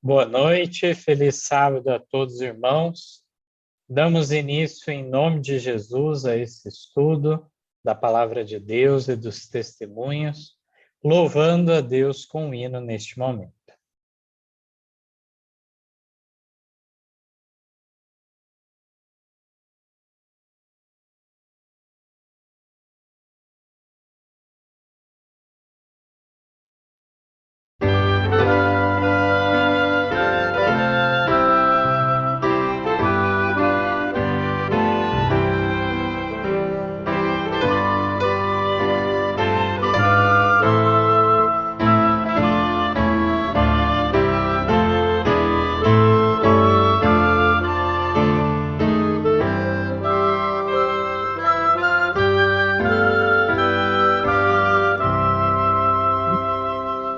Boa noite, feliz sábado a todos os irmãos. Damos início em nome de Jesus a esse estudo da Palavra de Deus e dos testemunhos, louvando a Deus com um hino neste momento.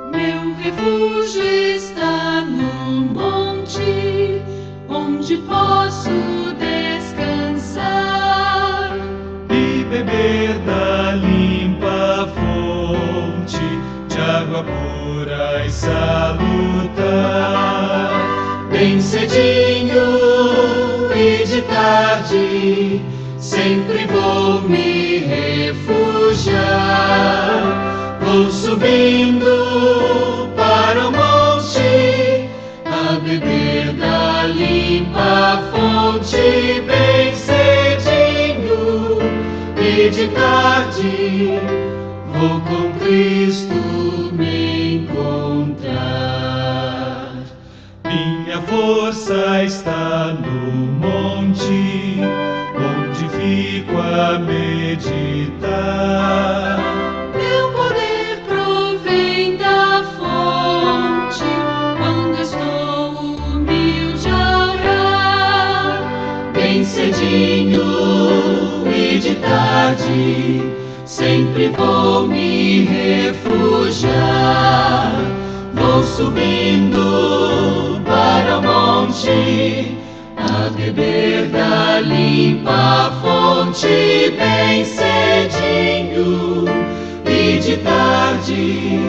Meu refúgio está no monte, onde posso descansar e beber da limpa fonte de água pura e salutar. bem cedinho e de tarde, sempre vou me refugiar. Vou subindo para o monte, a beber da limpa fonte, bem cedinho e de tarde, vou com Cristo me encontrar. Minha força está no monte, onde fico a meditar. Meu poder provém da fonte, quando estou humilde a orar. Bem cedinho e de tarde, sempre vou me refugiar. Vou subindo para o monte, a beber da limpa fonte, bem cedinho e de tarde,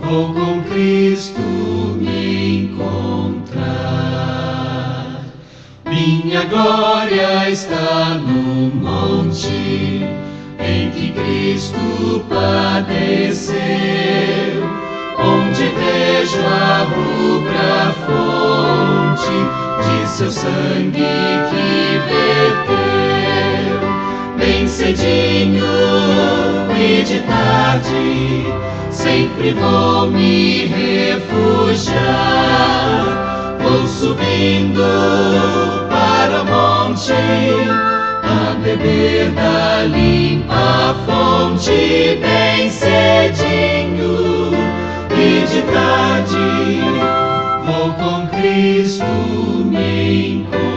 vou com Cristo me encontrar. Minha glória está no monte, em que Cristo padeceu, onde vejo a rubra fonte de seu sangue que verteu. Bem cedinho e de tarde, sempre vou me refugiar. Vou subindo para o monte, a beber da limpa fonte, bem cedinho e de tarde, vou com Cristo me encontrar.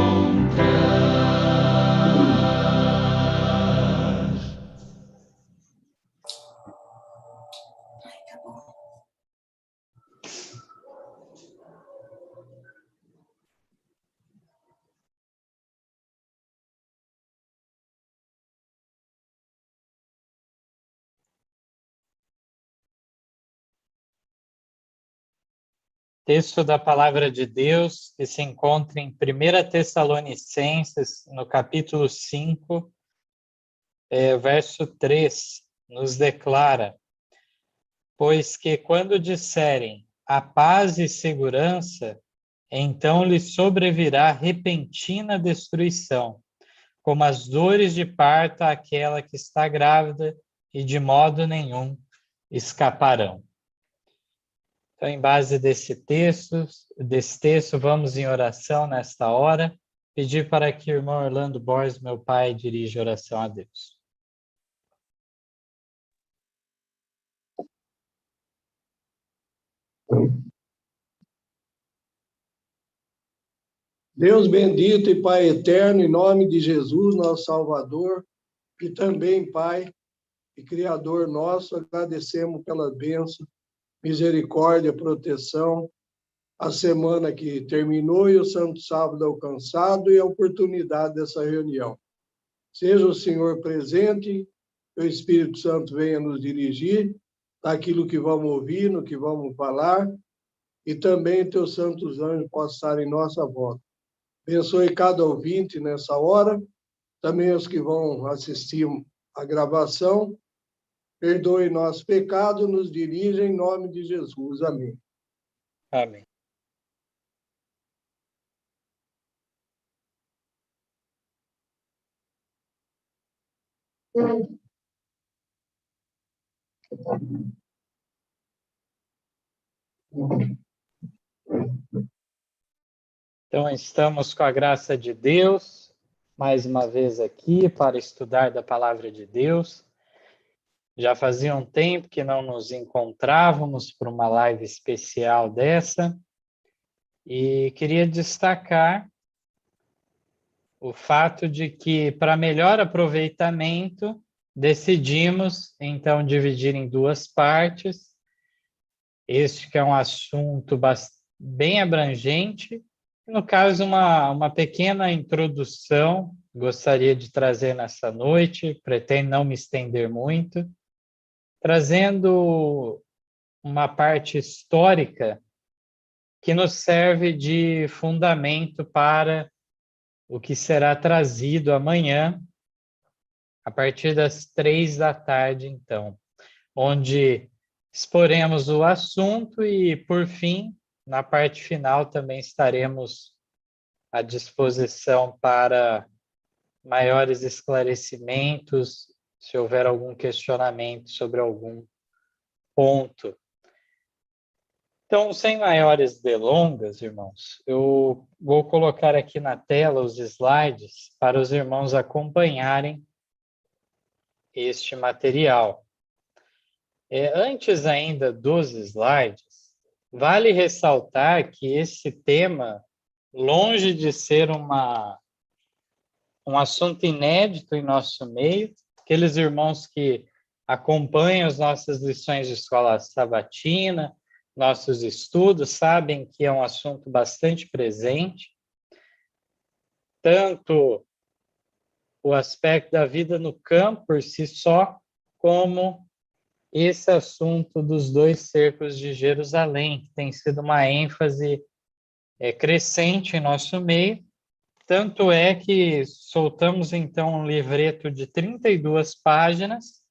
Texto da Palavra de Deus que se encontra em 1 Tessalonicenses, no capítulo 5, verso 3, nos declara: pois que quando disserem a paz e segurança, então lhes sobrevirá repentina destruição, como as dores de parto àquela que está grávida, e de modo nenhum escaparão. Então, em base desse texto, vamos em oração nesta hora, pedir para que o irmão Orlando Borges, meu pai, dirija a oração a Deus. Deus bendito e Pai eterno, em nome de Jesus, nosso Salvador, e também, Pai e Criador nosso, agradecemos pela bênção, misericórdia, proteção, a semana que terminou e o Santo Sábado alcançado e a oportunidade dessa reunião. Seja o Senhor presente, que o Espírito Santo venha nos dirigir, naquilo que vamos ouvir, no que vamos falar, e também teus santos anjos possam estar em nossa volta. Abençoe cada ouvinte nessa hora, também os que vão assistir a gravação. Perdoe nosso pecado, nos dirija em nome de Jesus. Amém. Amém. Então, estamos com a graça de Deus, mais uma vez aqui para estudar da Palavra de Deus. Já fazia um tempo que não nos encontrávamos para uma live especial dessa, e queria destacar o fato de que, para melhor aproveitamento, decidimos, então, dividir em duas partes. Este que é um assunto bem abrangente. No caso, uma pequena introdução, gostaria de trazer nessa noite, pretendo não me estender muito, trazendo uma parte histórica que nos serve de fundamento para o que será trazido amanhã, a partir das 15h, então, onde exporemos o assunto e, por fim, na parte final também estaremos à disposição para maiores esclarecimentos, se houver algum questionamento sobre algum ponto. Então, sem maiores delongas, irmãos, eu vou colocar aqui na tela os slides para os irmãos acompanharem este material. Antes ainda dos slides, vale ressaltar que esse tema, longe de ser um assunto inédito em nosso meio, aqueles irmãos que acompanham as nossas lições de escola sabatina, nossos estudos, sabem que é um assunto bastante presente, tanto o aspecto da vida no campo por si só, como esse assunto dos 2 cercos de Jerusalém, que tem sido uma ênfase crescente em nosso meio. Tanto é que soltamos, então, um livreto de 32 páginas,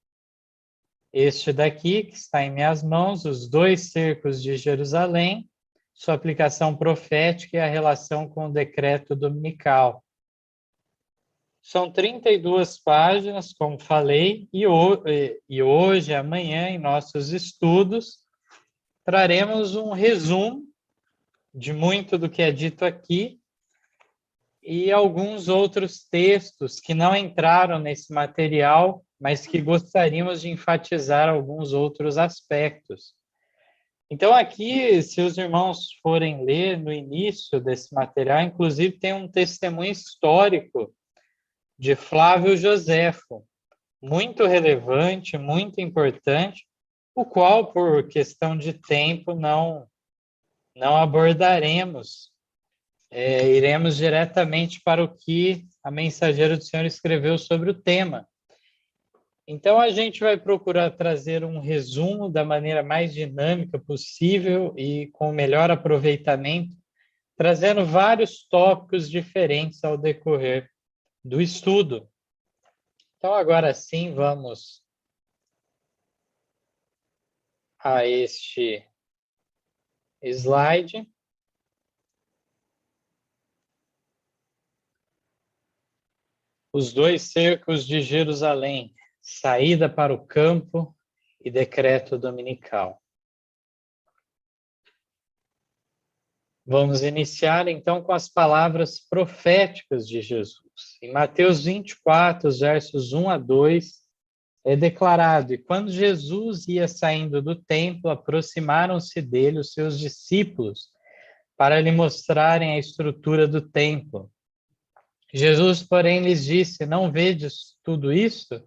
este daqui, que está em minhas mãos, Os 2 Cercos de Jerusalém, sua aplicação profética e a relação com o decreto dominical. São 32 páginas, como falei, e hoje, amanhã, em nossos estudos, traremos um resumo de muito do que é dito aqui e alguns outros textos que não entraram nesse material, mas que gostaríamos de enfatizar alguns outros aspectos. Então, aqui, se os irmãos forem ler no início desse material, inclusive tem um testemunho histórico de Flávio Joséfo, muito relevante, muito importante, o qual, por questão de tempo, não abordaremos. Iremos diretamente para o que a Mensageira do Senhor escreveu sobre o tema. Então, a gente vai procurar trazer um resumo da maneira mais dinâmica possível e com o melhor aproveitamento, trazendo vários tópicos diferentes ao decorrer do estudo. Então, agora sim, vamos a este slide. Os 2 cercos de Jerusalém, saída para o campo e decreto dominical. Vamos iniciar, então, com as palavras proféticas de Jesus. Em Mateus 24, versos 1 a 2, é declarado: E quando Jesus ia saindo do templo, aproximaram-se dele os seus discípulos para lhe mostrarem a estrutura do templo. Jesus, porém, lhes disse: Não vedes tudo isso?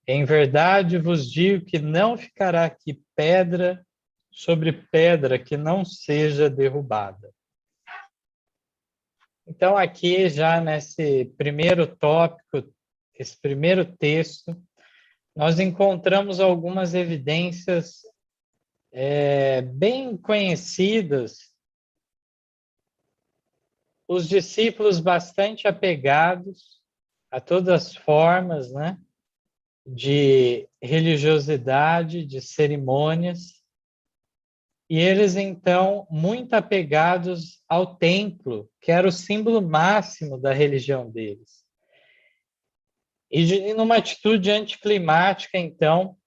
Em verdade vos digo que não ficará aqui pedra sobre pedra que não seja derrubada. Então, aqui já nesse primeiro tópico, esse primeiro texto, nós encontramos algumas evidências bem conhecidas, os discípulos bastante apegados a todas as formas, né, de religiosidade, de cerimônias, e eles, então, muito apegados ao templo, que era o símbolo máximo da religião deles. E numa atitude anticlimática, então,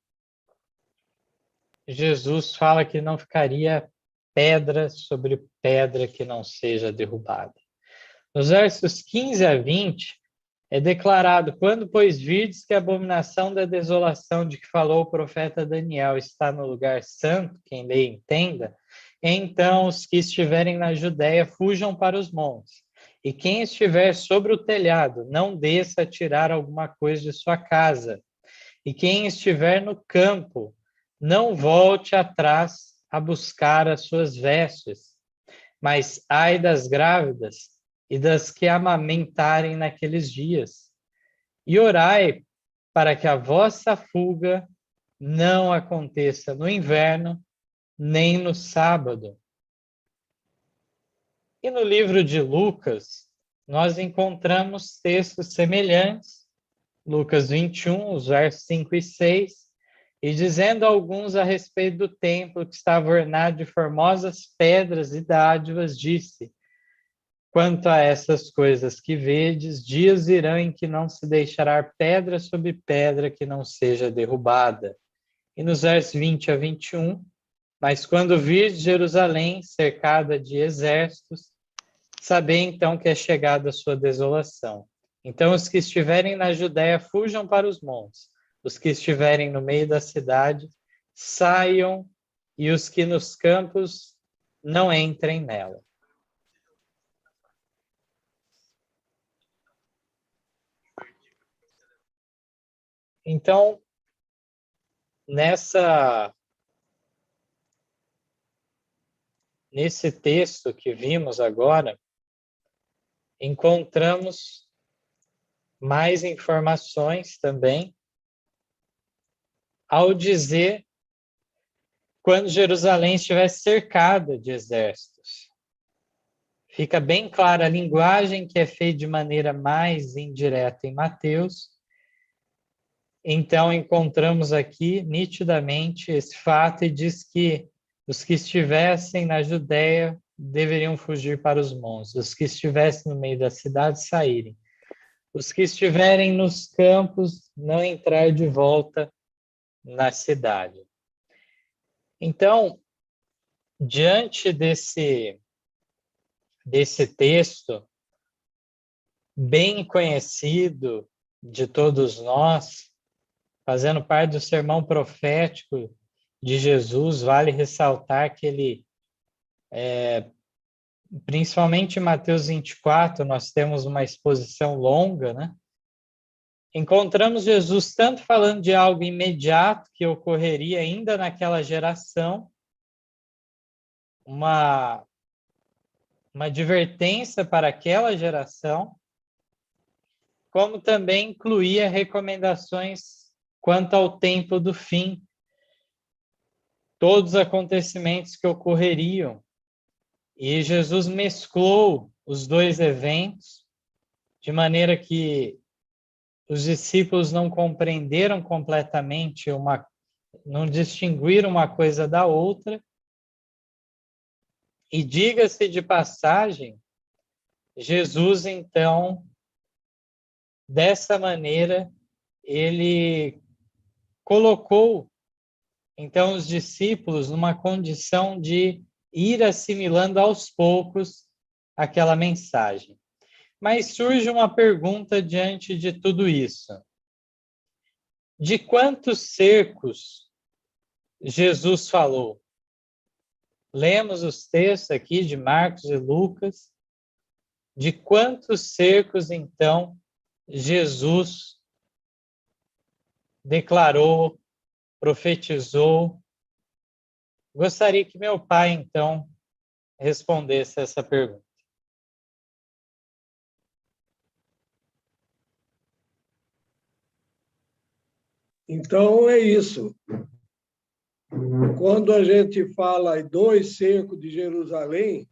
Jesus fala que não ficaria pedra sobre pedra que não seja derrubada. Nos versos 15 a 20, é declarado: quando, pois, virdes que a abominação da desolação de que falou o profeta Daniel está no lugar santo, quem lê entenda, então os que estiverem na Judéia fujam para os montes, e quem estiver sobre o telhado não desça a tirar alguma coisa de sua casa, e quem estiver no campo não volte atrás a buscar as suas vestes, mas ai das grávidas e das que amamentarem naqueles dias. E orai para que a vossa fuga não aconteça no inverno, nem no sábado. E no livro de Lucas, nós encontramos textos semelhantes, Lucas 21, os versos 5 e 6, e dizendo a alguns a respeito do templo que estava ornado de formosas pedras e dádivas, disse: quanto a essas coisas que vedes, dias virão em que não se deixará pedra sobre pedra que não seja derrubada. E nos versos 20 a 21, mas quando virdes Jerusalém cercada de exércitos, sabei então que é chegada a sua desolação. Então os que estiverem na Judéia fujam para os montes, os que estiverem no meio da cidade saiam, e os que nos campos não entrem nela. Então, nesse texto que vimos agora, encontramos mais informações também ao dizer quando Jerusalém estiver cercada de exércitos. Fica bem clara a linguagem que é feita de maneira mais indireta em Mateus. Então, encontramos aqui nitidamente esse fato e diz que os que estivessem na Judéia deveriam fugir para os montes, os que estivessem no meio da cidade saírem, os que estiverem nos campos não entrar de volta na cidade. Então, diante desse texto bem conhecido de todos nós, fazendo parte do sermão profético de Jesus, vale ressaltar que ele, principalmente em Mateus 24, nós temos uma exposição longa, né? Encontramos Jesus tanto falando de algo imediato que ocorreria ainda naquela geração, uma advertência para aquela geração, como também incluía recomendações quanto ao tempo do fim, todos os acontecimentos que ocorreriam. E Jesus mesclou os dois eventos, de maneira que os discípulos não compreenderam completamente, não distinguiram uma coisa da outra. E diga-se de passagem, Jesus, então, dessa maneira, ele colocou, então, os discípulos numa condição de ir assimilando aos poucos aquela mensagem. Mas surge uma pergunta diante de tudo isso. De quantos cercos Jesus falou? Lemos os textos aqui de Marcos e Lucas. De quantos cercos, então, Jesus declarou, profetizou? Gostaria que meu pai, então, respondesse essa pergunta. Então, é isso. Quando a gente fala em 2 cercos de Jerusalém,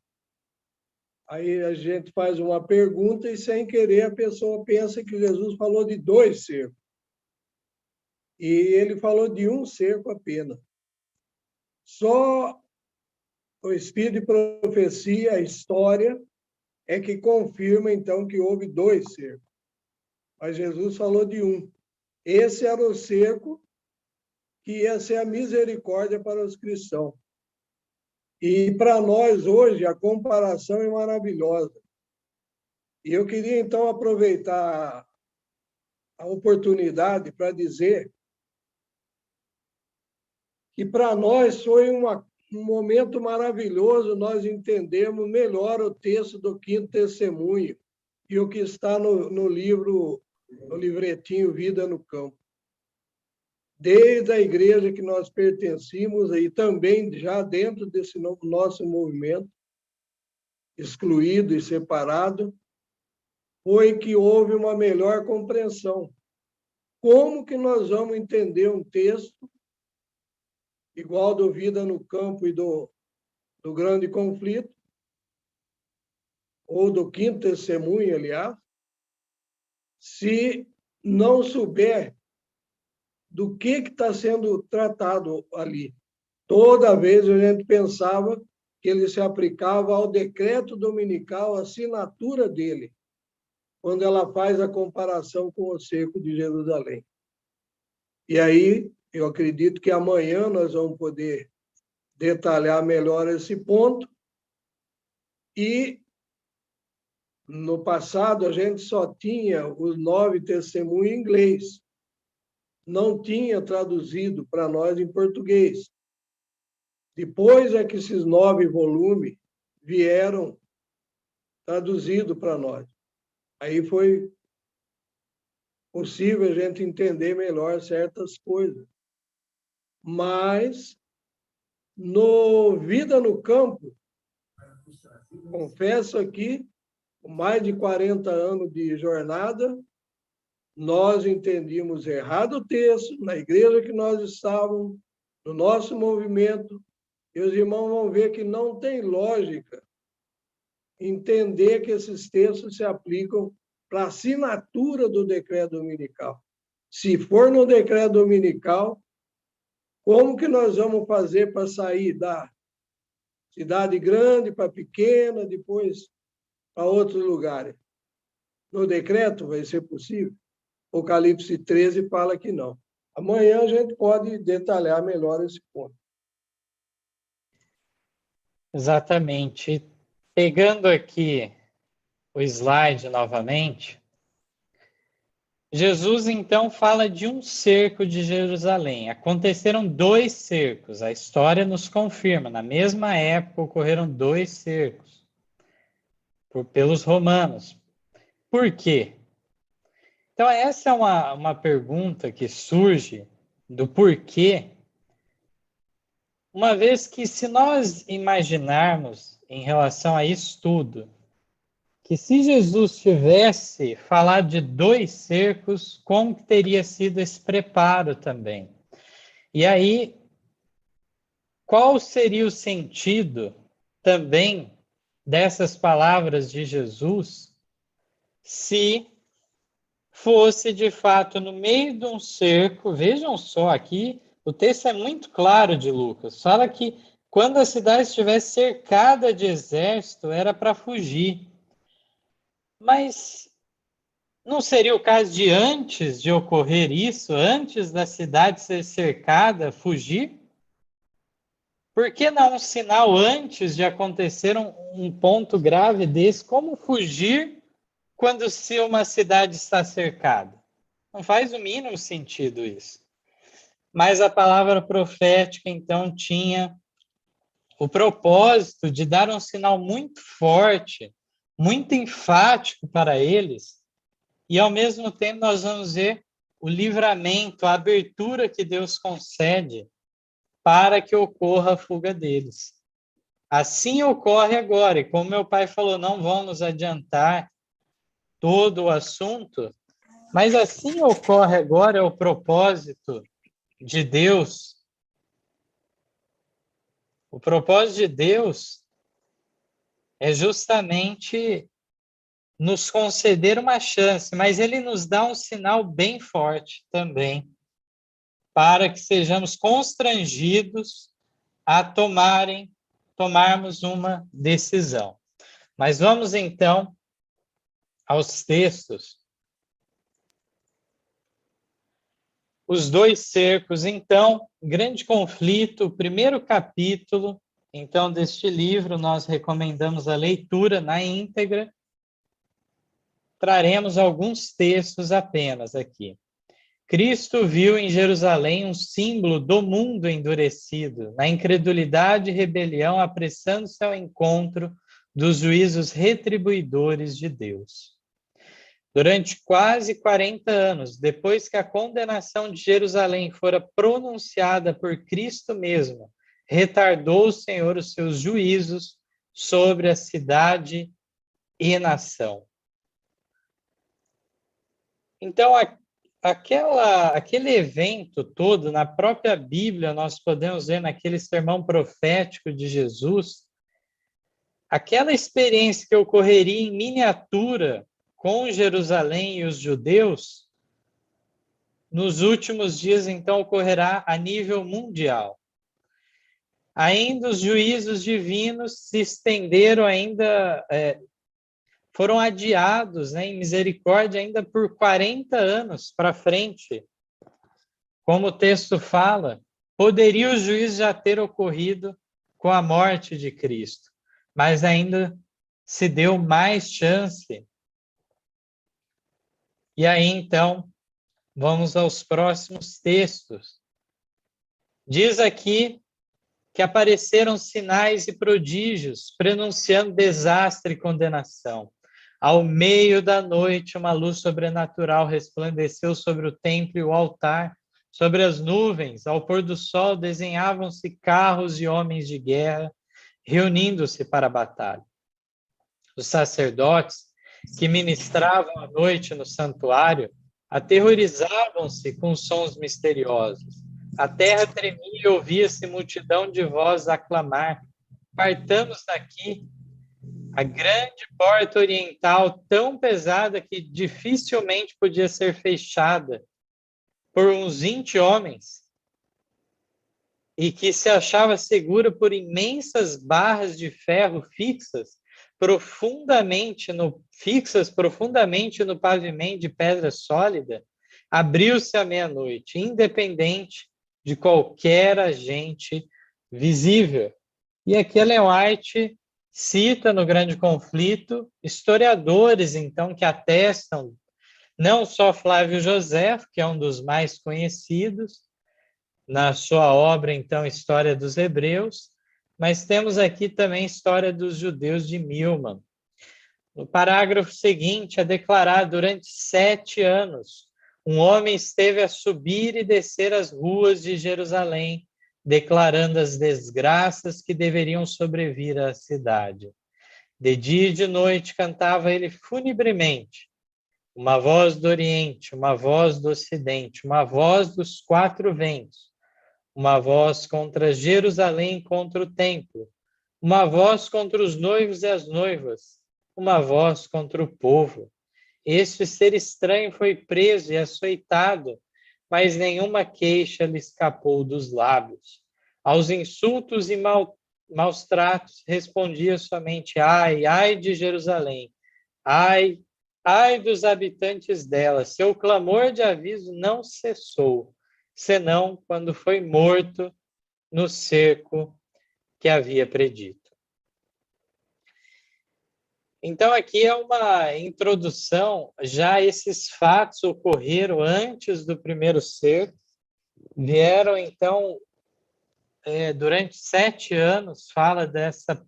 aí a gente faz uma pergunta e, sem querer, a pessoa pensa que Jesus falou de 2 cercos. E ele falou de 1 cerco apenas. Só o Espírito de Profecia, a história, é que confirma, então, que houve 2 cercos. Mas Jesus falou de 1. Esse era o cerco que ia ser a misericórdia para os cristãos. E para nós, hoje, a comparação é maravilhosa. E eu queria, então, aproveitar a oportunidade para dizer que para nós foi um momento maravilhoso nós entendemos melhor o texto do 5º Testemunho e o que está no livro, no livretinho Vida no Campo. Desde a igreja que nós pertencíamos e também já dentro desse nosso movimento, excluído e separado, foi que houve uma melhor compreensão. Como que nós vamos entender um texto igual do Vida no Campo e do Grande Conflito, ou do 5º Testemunho, aliás, se não souber do que está sendo tratado ali? Toda vez a gente pensava que ele se aplicava ao decreto dominical, a assinatura dele, quando ela faz a comparação com o cerco de Jerusalém. E aí, eu acredito que amanhã nós vamos poder detalhar melhor esse ponto. E, no passado, a gente só tinha os 9 testemunhos em inglês. Não tinha traduzido para nós em português. Depois é que esses 9 volumes vieram traduzidos para nós. Aí foi possível a gente entender melhor certas coisas. Mas, no Vida no Campo, confesso aqui, com mais de 40 anos de jornada, nós entendíamos errado o texto, na igreja que nós estávamos, no nosso movimento, e os irmãos vão ver que não tem lógica entender que esses textos se aplicam para a assinatura do decreto dominical. Se for no decreto dominical, como que nós vamos fazer para sair da cidade grande para pequena, depois para outros lugares? No decreto vai ser possível? Apocalipse 13 fala que não. Amanhã a gente pode detalhar melhor esse ponto. Exatamente. Pegando aqui o slide novamente, Jesus então fala de um cerco de Jerusalém. Aconteceram 2 cercos, a história nos confirma. Na mesma época ocorreram 2 cercos pelos romanos. Por quê? Então essa é uma pergunta que surge do porquê, uma vez que, se nós imaginarmos em relação a isso tudo, que se Jesus tivesse falado de 2 cercos, como que teria sido esse preparo também? E aí, qual seria o sentido também dessas palavras de Jesus, se fosse de fato no meio de um cerco? Vejam só, aqui o texto é muito claro de Lucas, fala que quando a cidade estivesse cercada de exército, era para fugir. Mas não seria o caso de, antes de ocorrer isso, antes da cidade ser cercada, fugir? Por que não um sinal antes de acontecer um ponto grave desse? Como fugir quando se uma cidade está cercada? Não faz o mínimo sentido isso. Mas a palavra profética, então, tinha o propósito de dar um sinal muito forte, muito enfático para eles, e ao mesmo tempo nós vamos ver o livramento, a abertura que Deus concede para que ocorra a fuga deles. Assim ocorre agora, e como meu pai falou, não vamos adiantar todo o assunto, mas assim ocorre agora, é o propósito de Deus O propósito de Deus é justamente nos conceder uma chance, mas ele nos dá um sinal bem forte também, para que sejamos constrangidos a tomarmos uma decisão. Mas vamos então aos textos. Os dois cercos, então, grande conflito, o primeiro capítulo, então, deste livro, nós recomendamos a leitura na íntegra. Traremos alguns textos apenas aqui. Cristo viu em Jerusalém um símbolo do mundo endurecido, na incredulidade e rebelião, apressando-se ao encontro dos juízos retribuidores de Deus. Durante quase 40 anos, depois que a condenação de Jerusalém fora pronunciada por Cristo mesmo, retardou o Senhor os seus juízos sobre a cidade e nação. Então, aquele evento todo, na própria Bíblia, nós podemos ver naquele sermão profético de Jesus, aquela experiência que ocorreria em miniatura com Jerusalém e os judeus, nos últimos dias, então, ocorrerá a nível mundial. Ainda os juízos divinos se estenderam foram adiados, em misericórdia ainda por 40 anos para frente. Como o texto fala, poderia o juízo já ter ocorrido com a morte de Cristo, mas ainda se deu mais chance. E aí, então, vamos aos próximos textos. Diz aqui que apareceram sinais e prodígios, prenunciando desastre e condenação. Ao meio da noite, uma luz sobrenatural resplandeceu sobre o templo e o altar. Sobre as nuvens, ao pôr do sol, desenhavam-se carros e homens de guerra, reunindo-se para a batalha. Os sacerdotes, que ministravam à noite no santuário, aterrorizavam-se com sons misteriosos. A terra tremia e ouvia-se multidão de vozes a clamar: partamos daqui. A grande porta oriental, tão pesada que dificilmente podia ser fechada por uns 20 homens, e que se achava segura por imensas barras de ferro fixas profundamente no pavimento de pedra sólida, abriu-se à meia-noite, independente de qualquer agente visível. E aqui Ellen White cita no Grande Conflito historiadores, então, que atestam, não só Flávio Josefo, que é um dos mais conhecidos, na sua obra, então, História dos Hebreus, mas temos aqui também História dos Judeus de Milman. No parágrafo seguinte, é declarado: durante 7 anos, um homem esteve a subir e descer as ruas de Jerusalém, declarando as desgraças que deveriam sobrevir à cidade. De dia e de noite cantava ele funebremente: uma voz do Oriente, uma voz do Ocidente, uma voz dos 4 ventos, uma voz contra Jerusalém, contra o templo, uma voz contra os noivos e as noivas, uma voz contra o povo. Este ser estranho foi preso e açoitado, mas nenhuma queixa lhe escapou dos lábios. Aos insultos e maus tratos respondia somente: ai, ai de Jerusalém, ai, ai dos habitantes dela. Seu clamor de aviso não cessou, senão quando foi morto no cerco que havia predito. Então, aqui é uma introdução. Já esses fatos ocorreram antes do primeiro cerco, vieram, então, durante 7 anos, fala dessa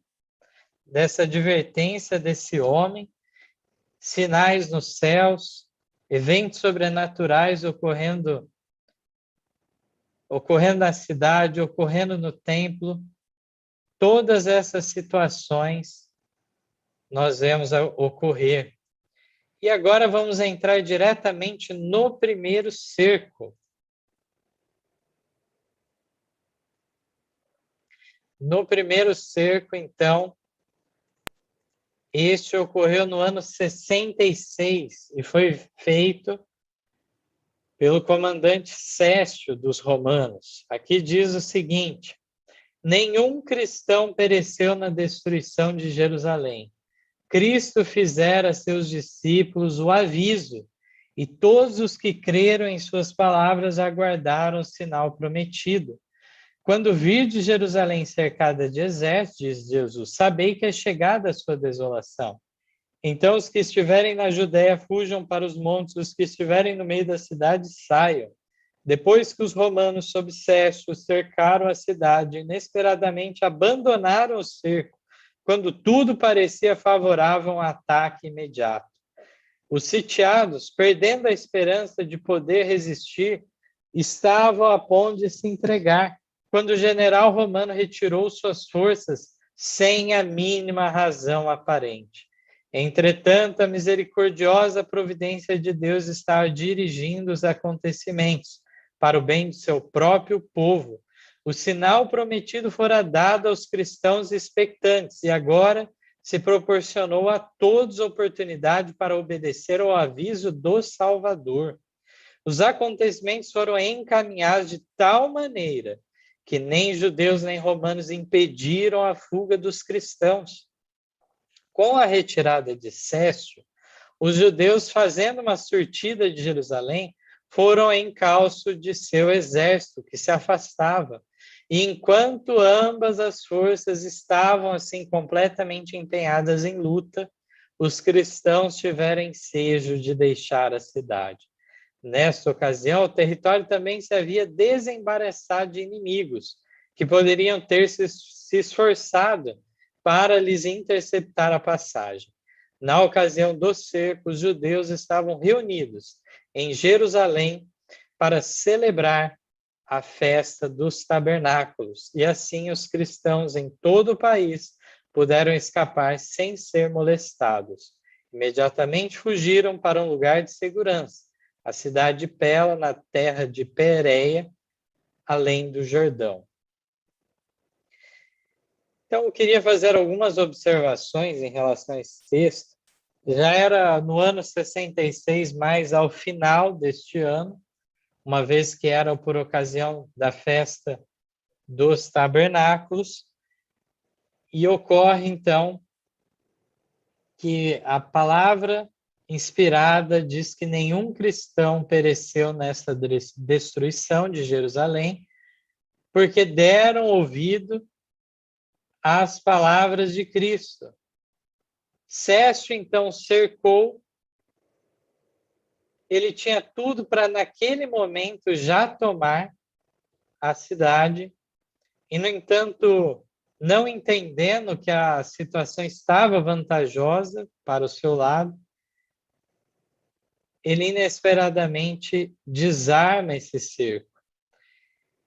advertência desse homem, sinais nos céus, eventos sobrenaturais ocorrendo na cidade, ocorrendo no templo. Todas essas situações nós vemos ocorrer. E agora vamos entrar diretamente no primeiro cerco. no primeiro cerco, então, este ocorreu no ano 66 e foi feito pelo comandante Cécio dos romanos. Aqui diz o seguinte: nenhum cristão pereceu na destruição de Jerusalém. Cristo fizera a seus discípulos o aviso, e todos os que creram em suas palavras aguardaram o sinal prometido. Quando virdes Jerusalém cercada de exércitos, diz Jesus, sabei que é chegada a sua desolação. Então os que estiverem na Judéia fujam para os montes, os que estiverem no meio da cidade saiam. Depois que os romanos, sob Cécio, cercaram a cidade, inesperadamente abandonaram o cerco, quando tudo parecia favorável a um ataque imediato. Os sitiados, perdendo a esperança de poder resistir, estavam a ponto de se entregar, quando o general romano retirou suas forças sem a mínima razão aparente. Entretanto, a misericordiosa providência de Deus estava dirigindo os acontecimentos para o bem do seu próprio povo. O sinal prometido fora dado aos cristãos expectantes e agora se proporcionou a todos a oportunidade para obedecer ao aviso do Salvador. Os acontecimentos foram encaminhados de tal maneira que nem judeus nem romanos impediram a fuga dos cristãos. Com a retirada de Cécio, os judeus, fazendo uma surtida de Jerusalém, foram em encalço de seu exército, que se afastava. E enquanto ambas as forças estavam assim completamente empenhadas em luta, os cristãos tiveram ensejo de deixar a cidade. Nesta ocasião, o território também se havia desembaraçado de inimigos, que poderiam ter se esforçado para lhes interceptar a passagem. Na ocasião do cerco, os judeus estavam reunidos em Jerusalém para celebrar a festa dos tabernáculos, e assim os cristãos em todo o país puderam escapar sem ser molestados. Imediatamente fugiram para um lugar de segurança, a cidade de Pela, na terra de Pérea, além do Jordão. Então, eu queria fazer algumas observações em relação a esse texto. Já era no ano 66, mais ao final deste ano, uma vez que era por ocasião da festa dos tabernáculos, e ocorre, então, que a palavra inspirada diz que nenhum cristão pereceu nessa destruição de Jerusalém, porque deram ouvido às palavras de Cristo. Cécio, então, cercou, ele tinha tudo para, naquele momento, já tomar a cidade, e, no entanto, não entendendo que a situação estava vantajosa para o seu lado, ele inesperadamente desarma esse cerco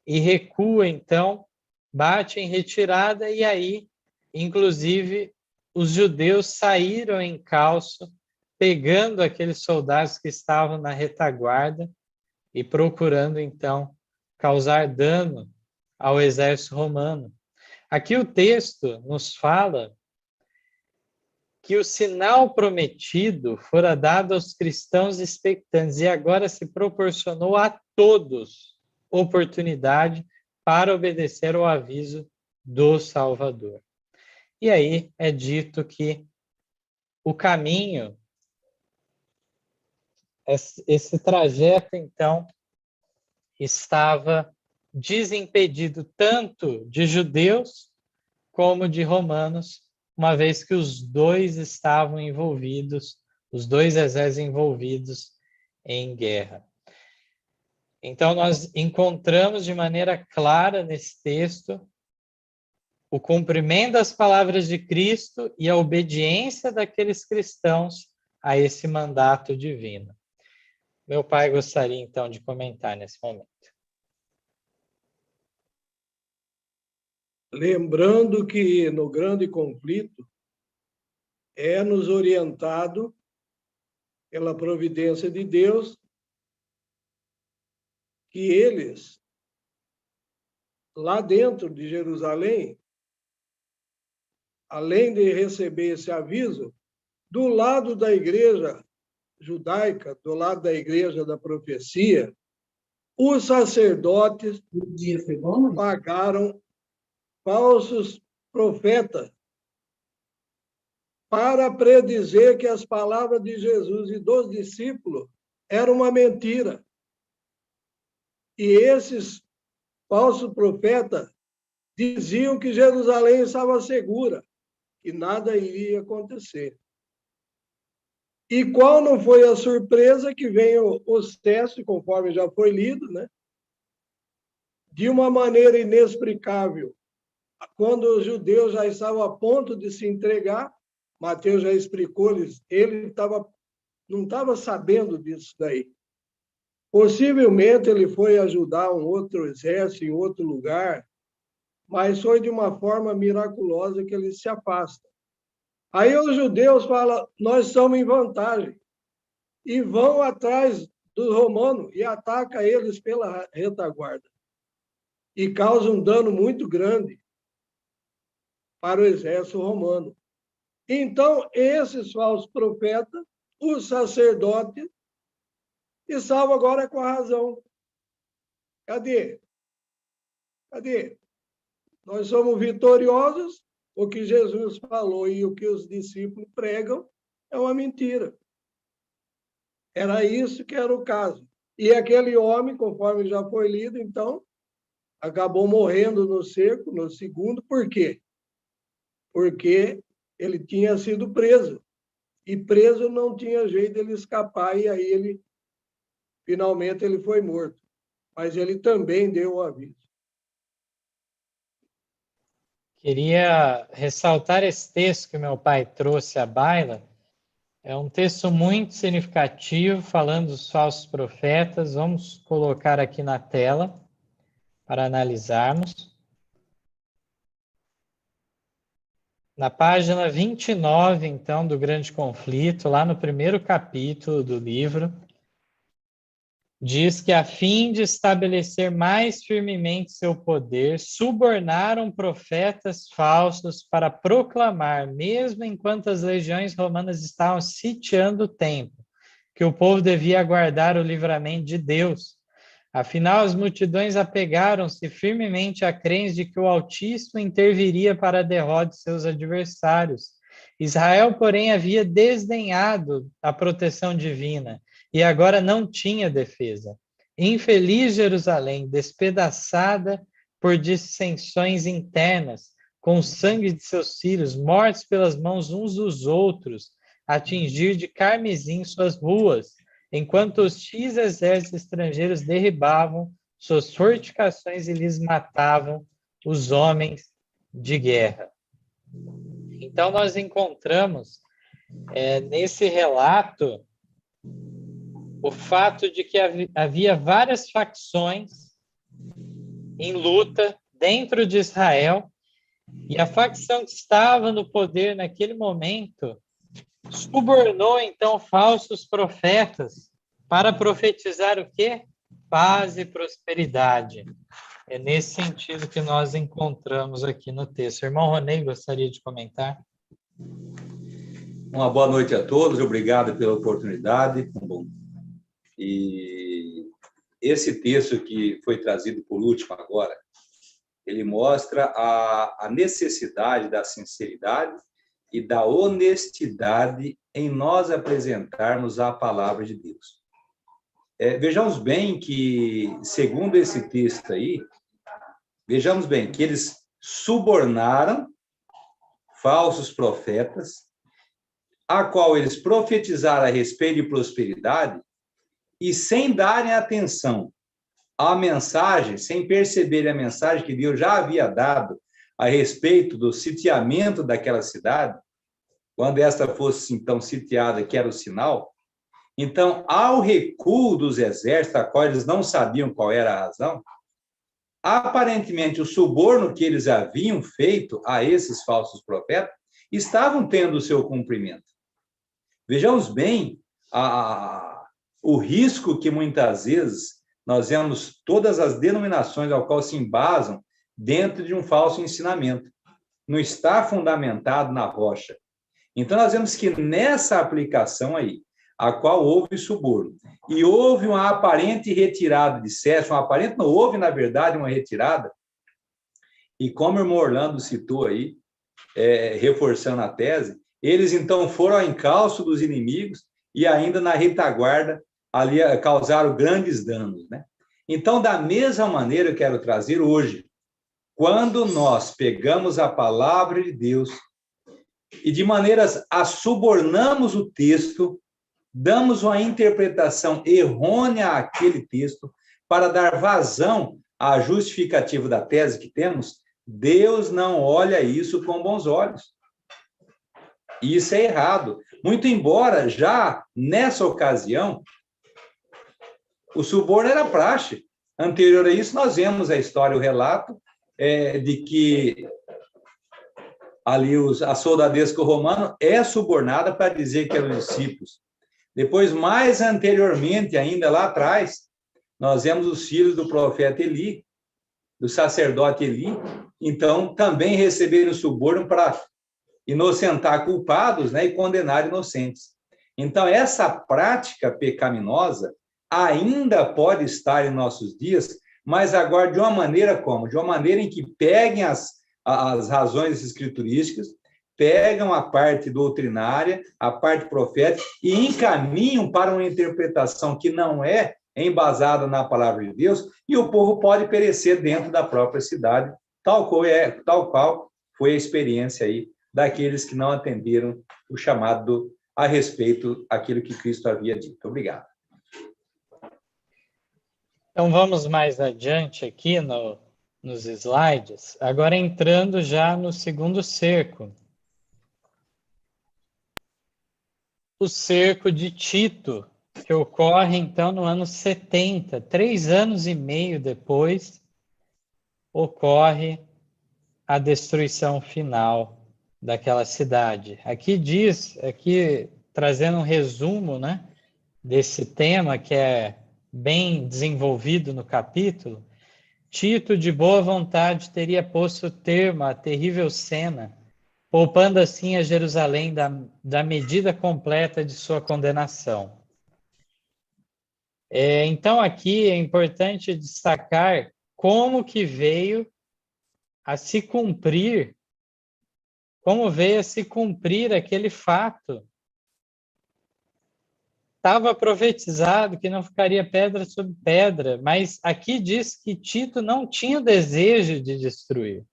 e recua, então, bate em retirada, e aí, inclusive, os judeus saíram em encalço, pegando aqueles soldados que estavam na retaguarda e procurando, então, causar dano ao exército romano. Aqui o texto nos fala que o sinal prometido fora dado aos cristãos expectantes e agora se proporcionou a todos oportunidade para obedecer ao aviso do Salvador. E aí é dito que o caminho, esse trajeto, então, estava desimpedido tanto de judeus como de romanos, uma vez que os dois estavam envolvidos, os dois exércitos envolvidos em guerra. Então, nós encontramos de maneira clara nesse texto o cumprimento das palavras de Cristo e a obediência daqueles cristãos a esse mandato divino. Meu pai gostaria, então, de comentar nesse momento. Lembrando que no grande conflito é-nos orientado pela providência de Deus que eles, lá dentro de Jerusalém, além de receber esse aviso, do lado da igreja judaica, do lado da igreja da profecia, os sacerdotes pagaram falsos profetas para predizer que as palavras de Jesus e dos discípulos eram uma mentira. E esses falsos profetas diziam que Jerusalém estava segura, que nada iria acontecer. E qual não foi a surpresa que veio os testes, conforme já foi lido, né? De uma maneira inexplicável. Quando os judeus já estavam a ponto de se entregar, Mateus já explicou, ele não estava sabendo disso daí. Possivelmente ele foi ajudar um outro exército em outro lugar, mas foi de uma forma miraculosa que ele se afasta. Aí os judeus falam, nós estamos em vantagem, e vão atrás dos romanos e atacam eles pela retaguarda. E causam um dano muito grande para o exército romano. Então, esses falsos profetas, os sacerdotes, estavam agora com a razão. Cadê? Cadê? Nós somos vitoriosos, o que Jesus falou e o que os discípulos pregam é uma mentira. Era isso que era o caso. E aquele homem, conforme já foi lido, então, acabou morrendo no cerco, no segundo. Por quê? Porque ele tinha sido preso. E preso não tinha jeito de ele escapar, e aí finalmente ele foi morto. Mas ele também deu o aviso. Queria ressaltar esse texto que meu pai trouxe à baila. É um texto muito significativo, falando dos falsos profetas. Vamos colocar aqui na tela para analisarmos. Na página 29, então, do Grande Conflito, lá no primeiro capítulo do livro, diz que, a fim de estabelecer mais firmemente seu poder, subornaram profetas falsos para proclamar, mesmo enquanto as legiões romanas estavam sitiando o templo, que o povo devia aguardar o livramento de Deus. Afinal, as multidões apegaram-se firmemente à crença de que o Altíssimo interviria para a derrota de seus adversários. Israel, porém, havia desdenhado a proteção divina e agora não tinha defesa. Infeliz Jerusalém, despedaçada por dissensões internas, com o sangue de seus filhos, mortos pelas mãos uns dos outros, a tingir de carmesim suas ruas, enquanto hostis exércitos estrangeiros derribavam suas fortificações e lhes matavam os homens de guerra. Então, nós encontramos nesse relato o fato de que havia várias facções em luta dentro de Israel, e a facção que estava no poder naquele momento subornou, então, falsos profetas para profetizar o quê? Paz e prosperidade. É nesse sentido que nós encontramos aqui no texto. Irmão Ronei, gostaria de comentar? Uma boa noite a todos, obrigado pela oportunidade. E esse texto que foi trazido por último agora, ele mostra a necessidade da sinceridade e da honestidade em nós apresentarmos a palavra de Deus. Vejamos bem que, segundo esse texto aí, vejamos bem que eles subornaram falsos profetas, a qual eles profetizaram a respeito de prosperidade, e sem darem atenção à mensagem, sem perceberem a mensagem que Deus já havia dado a respeito do sitiamento daquela cidade, quando esta fosse, então, sitiada, que era o sinal. Então, ao recuo dos exércitos, a qual eles não sabiam qual era a razão, aparentemente, o suborno que eles haviam feito a esses falsos profetas estavam tendo o seu cumprimento. Vejamos bem o risco que, muitas vezes, nós vemos todas as denominações ao qual se embasam dentro de um falso ensinamento. não está fundamentado na rocha. Então, nós vemos que nessa aplicação aí, a qual houve suborno, e houve uma aparente retirada de Sérgio, não houve, na verdade, uma retirada, e como o irmão Orlando citou aí, reforçando a tese, eles então foram ao encalço dos inimigos e ainda na retaguarda ali causaram grandes danos, né? Então, da mesma maneira, eu quero trazer hoje, quando nós pegamos a palavra de Deus e de maneiras a subornamos o texto, damos uma interpretação errônea àquele texto para dar vazão à justificativa da tese que temos, Deus não olha isso com bons olhos. Isso é errado. Muito embora, já nessa ocasião, o suborno era praxe. Anterior a isso, nós vemos a história, o relato de que ali a soldadesca romana é subornada para dizer que eram discípulos. Depois, mais anteriormente, ainda lá atrás, nós vemos os filhos do profeta Eli, do sacerdote Eli, então também receberam suborno para inocentar culpados, né, e condenar inocentes. Então, essa prática pecaminosa ainda pode estar em nossos dias, mas agora de uma maneira como? De uma maneira em que peguem as razões escriturísticas, pegam a parte doutrinária, a parte profética e encaminham para uma interpretação que não é embasada na palavra de Deus, e o povo pode perecer dentro da própria cidade, tal qual foi a experiência aí daqueles que não atenderam o chamado a respeito daquilo que Cristo havia dito. Obrigado. Então, vamos mais adiante aqui nos slides, agora entrando já no segundo cerco. O cerco de Tito, que ocorre, então, no ano 70, 3 anos e meio depois, ocorre a destruição final daquela cidade. Aqui trazendo um resumo, né, desse tema que é bem desenvolvido no capítulo, Tito, de boa vontade, teria posto termo à terrível cena, poupando assim a Jerusalém da medida completa de sua condenação. Então, aqui é importante destacar como que veio a se cumprir aquele fato. Estava profetizado que não ficaria pedra sobre pedra, mas aqui diz que Tito não tinha o desejo de destruir.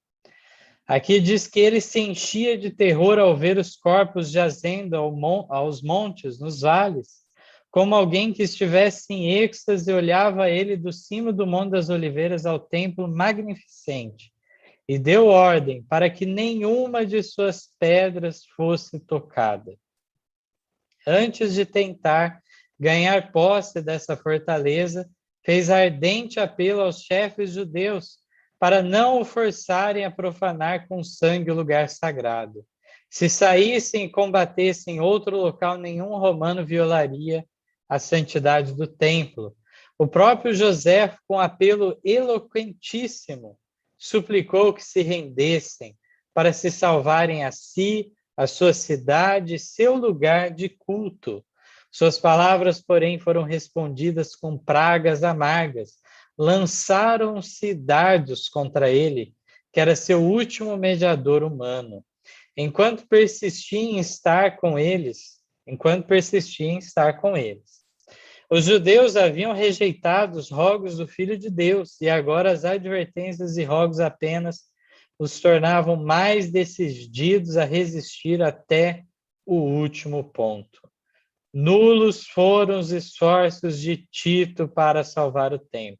Aqui diz que ele se enchia de terror ao ver os corpos jazendo aos montes, nos vales, como alguém que estivesse em êxtase e olhava ele do cimo do Monte das Oliveiras ao templo magnificente, e deu ordem para que nenhuma de suas pedras fosse tocada. Antes de tentar ganhar posse dessa fortaleza, fez ardente apelo aos chefes judeus para não o forçarem a profanar com sangue o lugar sagrado. Se saíssem e combatessem outro local, nenhum romano violaria a santidade do templo. O próprio José, com apelo eloquentíssimo, suplicou que se rendessem para se salvarem a si, a sua cidade, seu lugar de culto. Suas palavras, porém, foram respondidas com pragas amargas. Lançaram-se dardos contra ele, que era seu último mediador humano. Enquanto persistia em estar com eles. Os judeus haviam rejeitado os rogos do Filho de Deus, e agora as advertências e rogos apenas os tornavam mais decididos a resistir até o último ponto. Nulos foram os esforços de Tito para salvar o templo.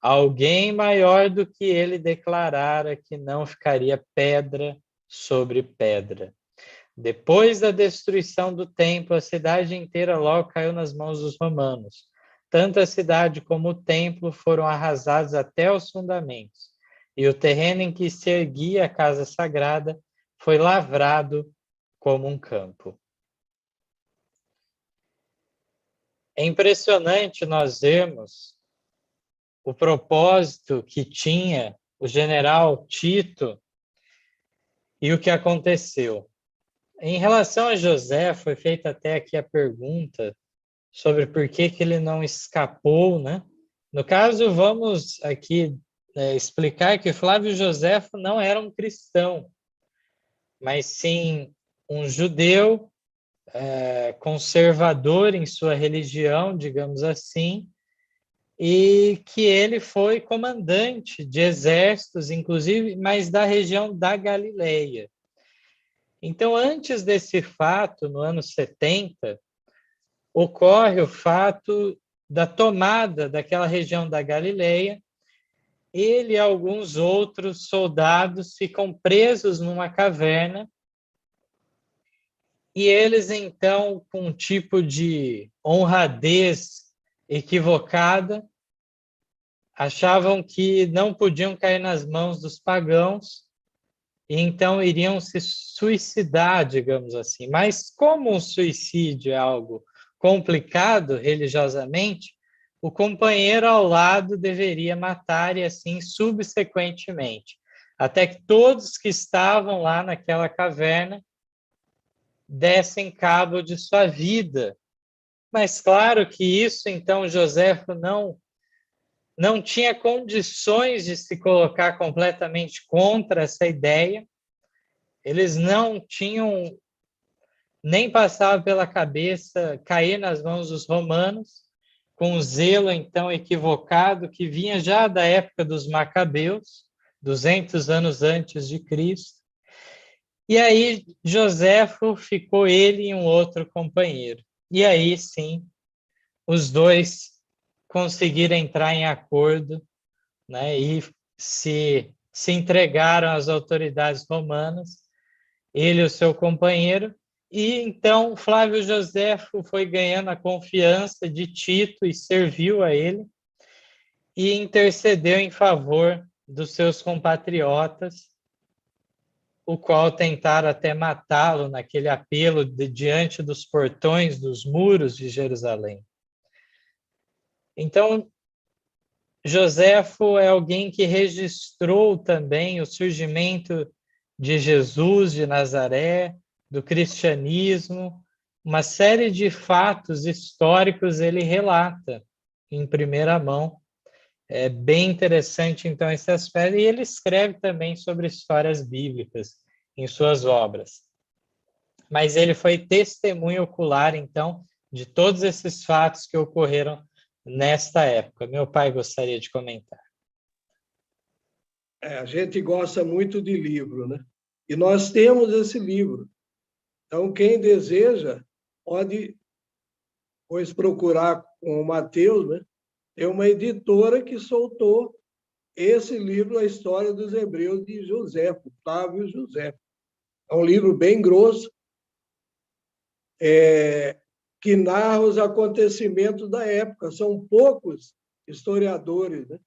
Alguém maior do que ele declarara que não ficaria pedra sobre pedra. Depois da destruição do templo, a cidade inteira logo caiu nas mãos dos romanos. Tanto a cidade como o templo foram arrasados até os fundamentos, e o terreno em que se erguia a casa sagrada foi lavrado como um campo. É impressionante nós vermos o propósito que tinha o general Tito e o que aconteceu. Em relação a José, foi feita até aqui a pergunta sobre por que ele não escapou, né? No caso, vamos aqui explicar que Flávio Joséfo não era um cristão, mas sim um judeu conservador em sua religião, digamos assim, e que ele foi comandante de exércitos, inclusive, mas da região da Galileia. Então, antes desse fato, no ano 70, ocorre o fato da tomada daquela região da Galileia. Ele e alguns outros soldados ficam presos numa caverna e eles, então, com um tipo de honradez equivocada, achavam que não podiam cair nas mãos dos pagãos e então iriam se suicidar, digamos assim. Mas como o suicídio é algo complicado religiosamente, o companheiro ao lado deveria matar e assim subsequentemente, até que todos que estavam lá naquela caverna dessem cabo de sua vida. Mas claro que isso, então, Joséfo não tinha condições de se colocar completamente contra essa ideia. Eles não tinham, nem passava pela cabeça cair nas mãos dos romanos, com um zelo, então, equivocado, que vinha já da época dos Macabeus, 200 anos antes de Cristo. E aí, Joséfo ficou ele e um outro companheiro. E aí, sim, os dois conseguiram entrar em acordo, né, e se entregaram às autoridades romanas, ele e o seu companheiro, e então Flávio Joséfo foi ganhando a confiança de Tito e serviu a ele, e intercedeu em favor dos seus compatriotas, o qual tentaram até matá-lo naquele apelo diante dos portões dos muros de Jerusalém. Então, Joséfo é alguém que registrou também o surgimento de Jesus de Nazaré, do cristianismo, uma série de fatos históricos ele relata em primeira mão. É bem interessante, então, esse aspecto. E ele escreve também sobre histórias bíblicas em suas obras. Mas ele foi testemunho ocular, então, de todos esses fatos que ocorreram nesta época. Meu pai gostaria de comentar. A gente gosta muito de livro, né? E nós temos esse livro. Então, quem deseja, pode, pois, procurar com o Mateus, né? Tem uma editora que soltou esse livro, A História dos Hebreus, de Joséfo, Flávio Joséfo. É um livro bem grosso, que narra os acontecimentos da época. São poucos historiadores, né?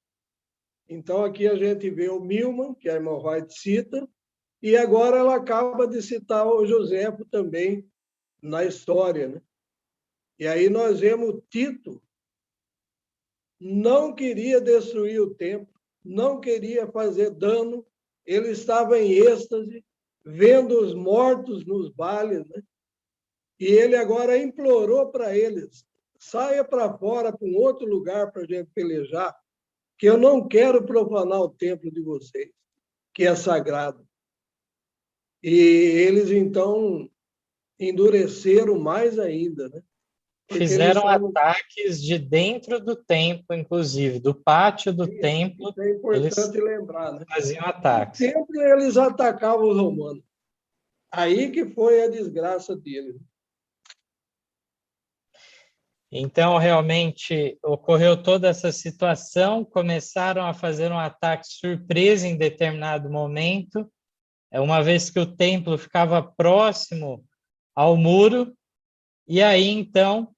Então, aqui a gente vê o Milman, que a irmã White cita, e agora ela acaba de citar o Joséfo também na história, né? E aí nós vemos Tito não queria destruir o templo, não queria fazer dano, ele estava em êxtase, vendo os mortos nos vales, né? E ele agora implorou para eles: saia para fora, para um outro lugar para a gente pelejar, que eu não quero profanar o templo de vocês, que é sagrado. E eles, então, endureceram mais ainda, né? Porque fizeram ataques de dentro do templo, inclusive, do pátio do templo. Isso é importante lembrar, né? Faziam ataques. Sempre eles atacavam os romanos. Aí que foi a desgraça deles. Então, realmente, ocorreu toda essa situação, começaram a fazer um ataque surpresa em determinado momento, uma vez que o templo ficava próximo ao muro, e aí, então,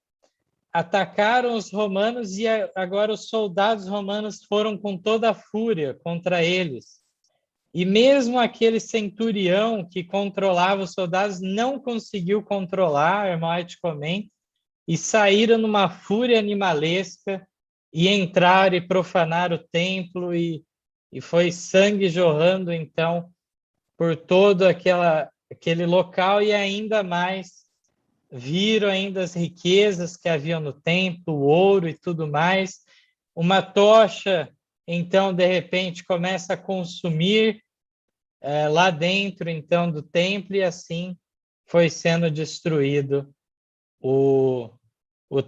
atacaram os romanos e agora os soldados romanos foram com toda a fúria contra eles. E mesmo aquele centurião que controlava os soldados não conseguiu controlar, irmão White comenta, e saíram numa fúria animalesca e entraram e profanaram o templo e foi sangue jorrando, então, por todo aquele local e ainda mais viram ainda as riquezas que haviam no templo, o ouro e tudo mais. Uma tocha, então, de repente, começa a consumir lá dentro, então, do templo, e assim foi sendo destruído o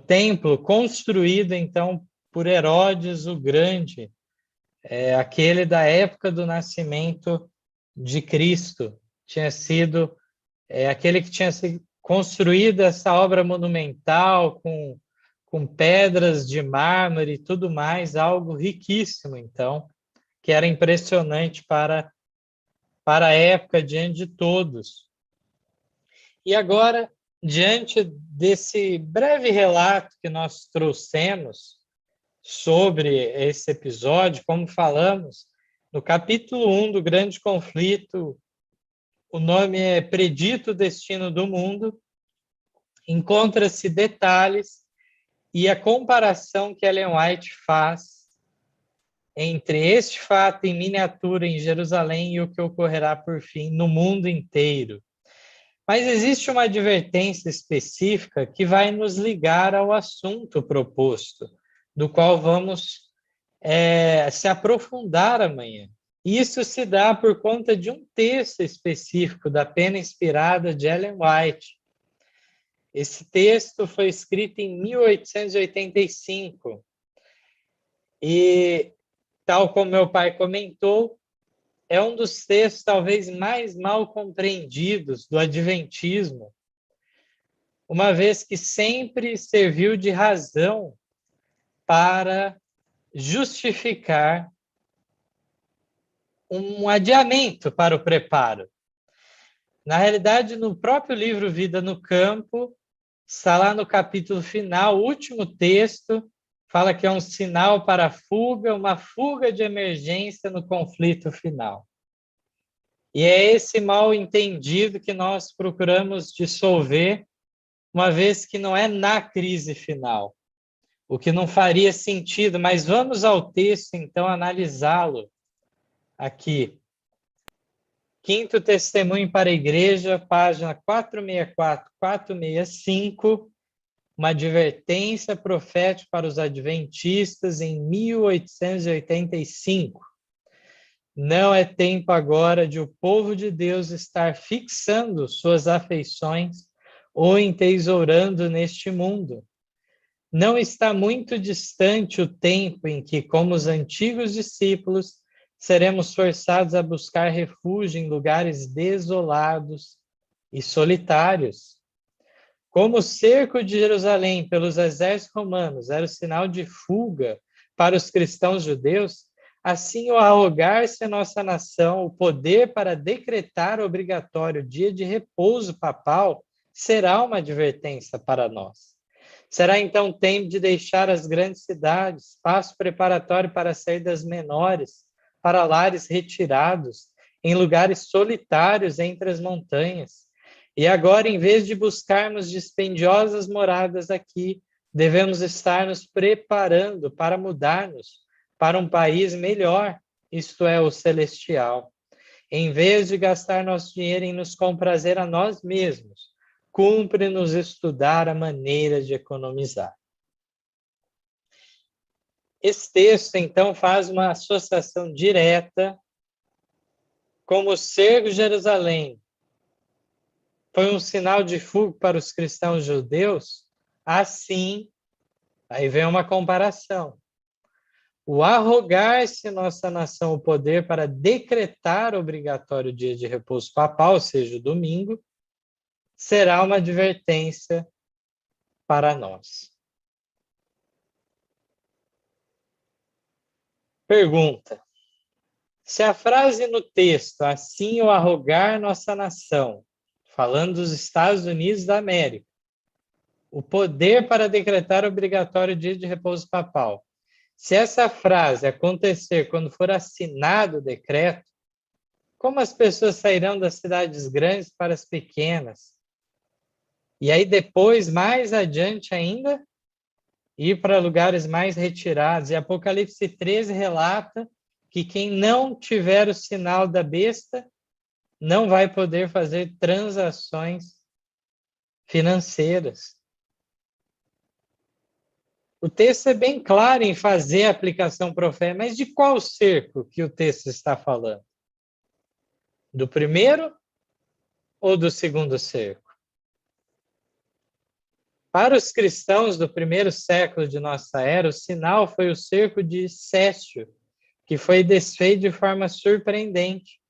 templo, construído, então, por Herodes o Grande, aquele da época do nascimento de Cristo. Tinha sido aquele que tinha sido construído essa obra monumental com pedras de mármore e tudo mais, algo riquíssimo, então, que era impressionante para a época, diante de todos. E agora, diante desse breve relato que nós trouxemos sobre esse episódio, como falamos, no capítulo 1 do Grande Conflito, o nome é Predito o Destino do Mundo, encontra-se detalhes e a comparação que Ellen White faz entre este fato em miniatura em Jerusalém e o que ocorrerá por fim no mundo inteiro. Mas existe uma advertência específica que vai nos ligar ao assunto proposto, do qual vamos se aprofundar amanhã. Isso se dá por conta de um texto específico da pena inspirada de Ellen White. Esse texto foi escrito em 1885 e, tal como meu pai comentou, é um dos textos talvez mais mal compreendidos do Adventismo, uma vez que sempre serviu de razão para justificar um adiamento para o preparo. Na realidade, no próprio livro Vida no Campo, está lá no capítulo final, o último texto, fala que é um sinal para a fuga, uma fuga de emergência no conflito final. E é esse mal entendido que nós procuramos dissolver, uma vez que não é na crise final, o que não faria sentido, mas vamos ao texto, então, analisá-lo aqui. Quinto Testemunho para a Igreja, página 464, 465, uma advertência profética para os adventistas em 1885. Não é tempo agora de o povo de Deus estar fixando suas afeições ou entesourando neste mundo. Não está muito distante o tempo em que, como os antigos discípulos, seremos forçados a buscar refúgio em lugares desolados e solitários. Como o cerco de Jerusalém pelos exércitos romanos era o sinal de fuga para os cristãos judeus, assim o arrogar-se a nossa nação o poder para decretar obrigatório dia de repouso papal será uma advertência para nós. Será então tempo de deixar as grandes cidades, passo preparatório para sair das menores, para lares retirados, em lugares solitários entre as montanhas. E agora, em vez de buscarmos dispendiosas moradas aqui, devemos estar nos preparando para mudar-nos para um país melhor, isto é, o celestial. Em vez de gastar nosso dinheiro em nos comprazer a nós mesmos, cumpre-nos estudar a maneira de economizar. Esse texto, então, faz uma associação direta, como o cerco de Jerusalém foi um sinal de fuga para os cristãos judeus, assim, aí vem uma comparação. O arrogar-se nossa nação o poder para decretar obrigatório dia de repouso papal, ou seja, o domingo, será uma advertência para nós. Pergunta: se a frase no texto, assim o arrogar nossa nação, falando dos Estados Unidos da América, o poder para decretar obrigatório dia de repouso papal, se essa frase acontecer quando for assinado o decreto, como as pessoas sairão das cidades grandes para as pequenas? E aí depois, mais adiante ainda, ir para lugares mais retirados. E Apocalipse 13 relata que quem não tiver o sinal da besta não vai poder fazer transações financeiras. O texto é bem claro em fazer a aplicação profética, mas de qual cerco que o texto está falando? Do primeiro ou do segundo cerco? Para os cristãos do primeiro século de nossa era, o sinal foi o cerco de Cécio, que foi desfeito de forma surpreendente.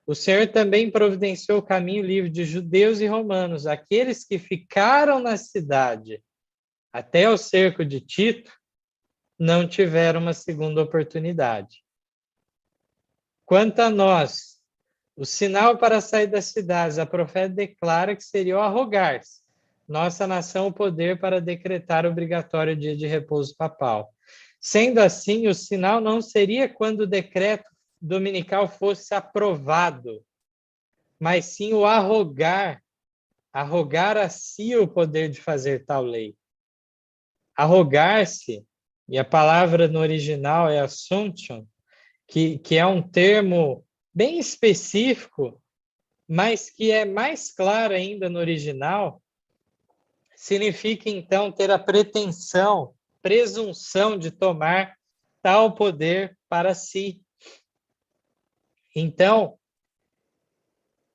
O Senhor também providenciou o caminho livre de judeus e romanos. Aqueles que ficaram na cidade até o cerco de Tito não tiveram uma segunda oportunidade. Quanto a nós, o sinal para sair das cidades, a profeta declara que seria o arrogar-se nossa nação o poder para decretar obrigatório dia de repouso papal. Sendo assim, o sinal não seria quando o decreto dominical fosse aprovado, mas sim o arrogar a si o poder de fazer tal lei. Arrogar-se, e a palavra no original é assumption, que é um termo bem específico, mas que é mais claro ainda no original, significa então ter a presunção de tomar tal poder para si. Então,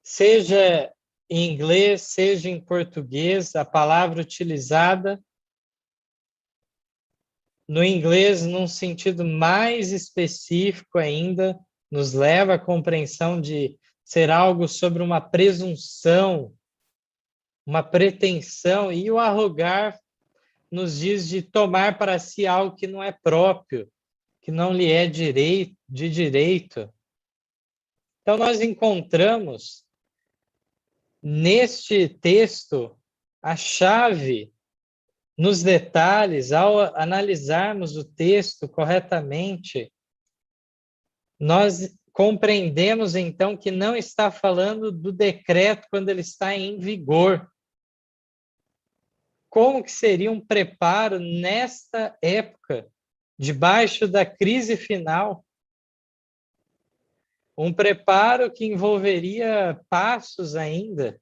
seja em inglês, seja em português, a palavra utilizada no inglês, num sentido mais específico ainda, nos leva à compreensão de ser algo sobre uma presunção, uma pretensão, e o arrogar nos diz de tomar para si algo que não é próprio, que não lhe é de direito. Então, nós encontramos neste texto a chave nos detalhes. Ao analisarmos o texto corretamente, nós compreendemos então que não está falando do decreto quando ele está em vigor. Como que seria um preparo nesta época, debaixo da crise final? Um preparo que envolveria passos ainda.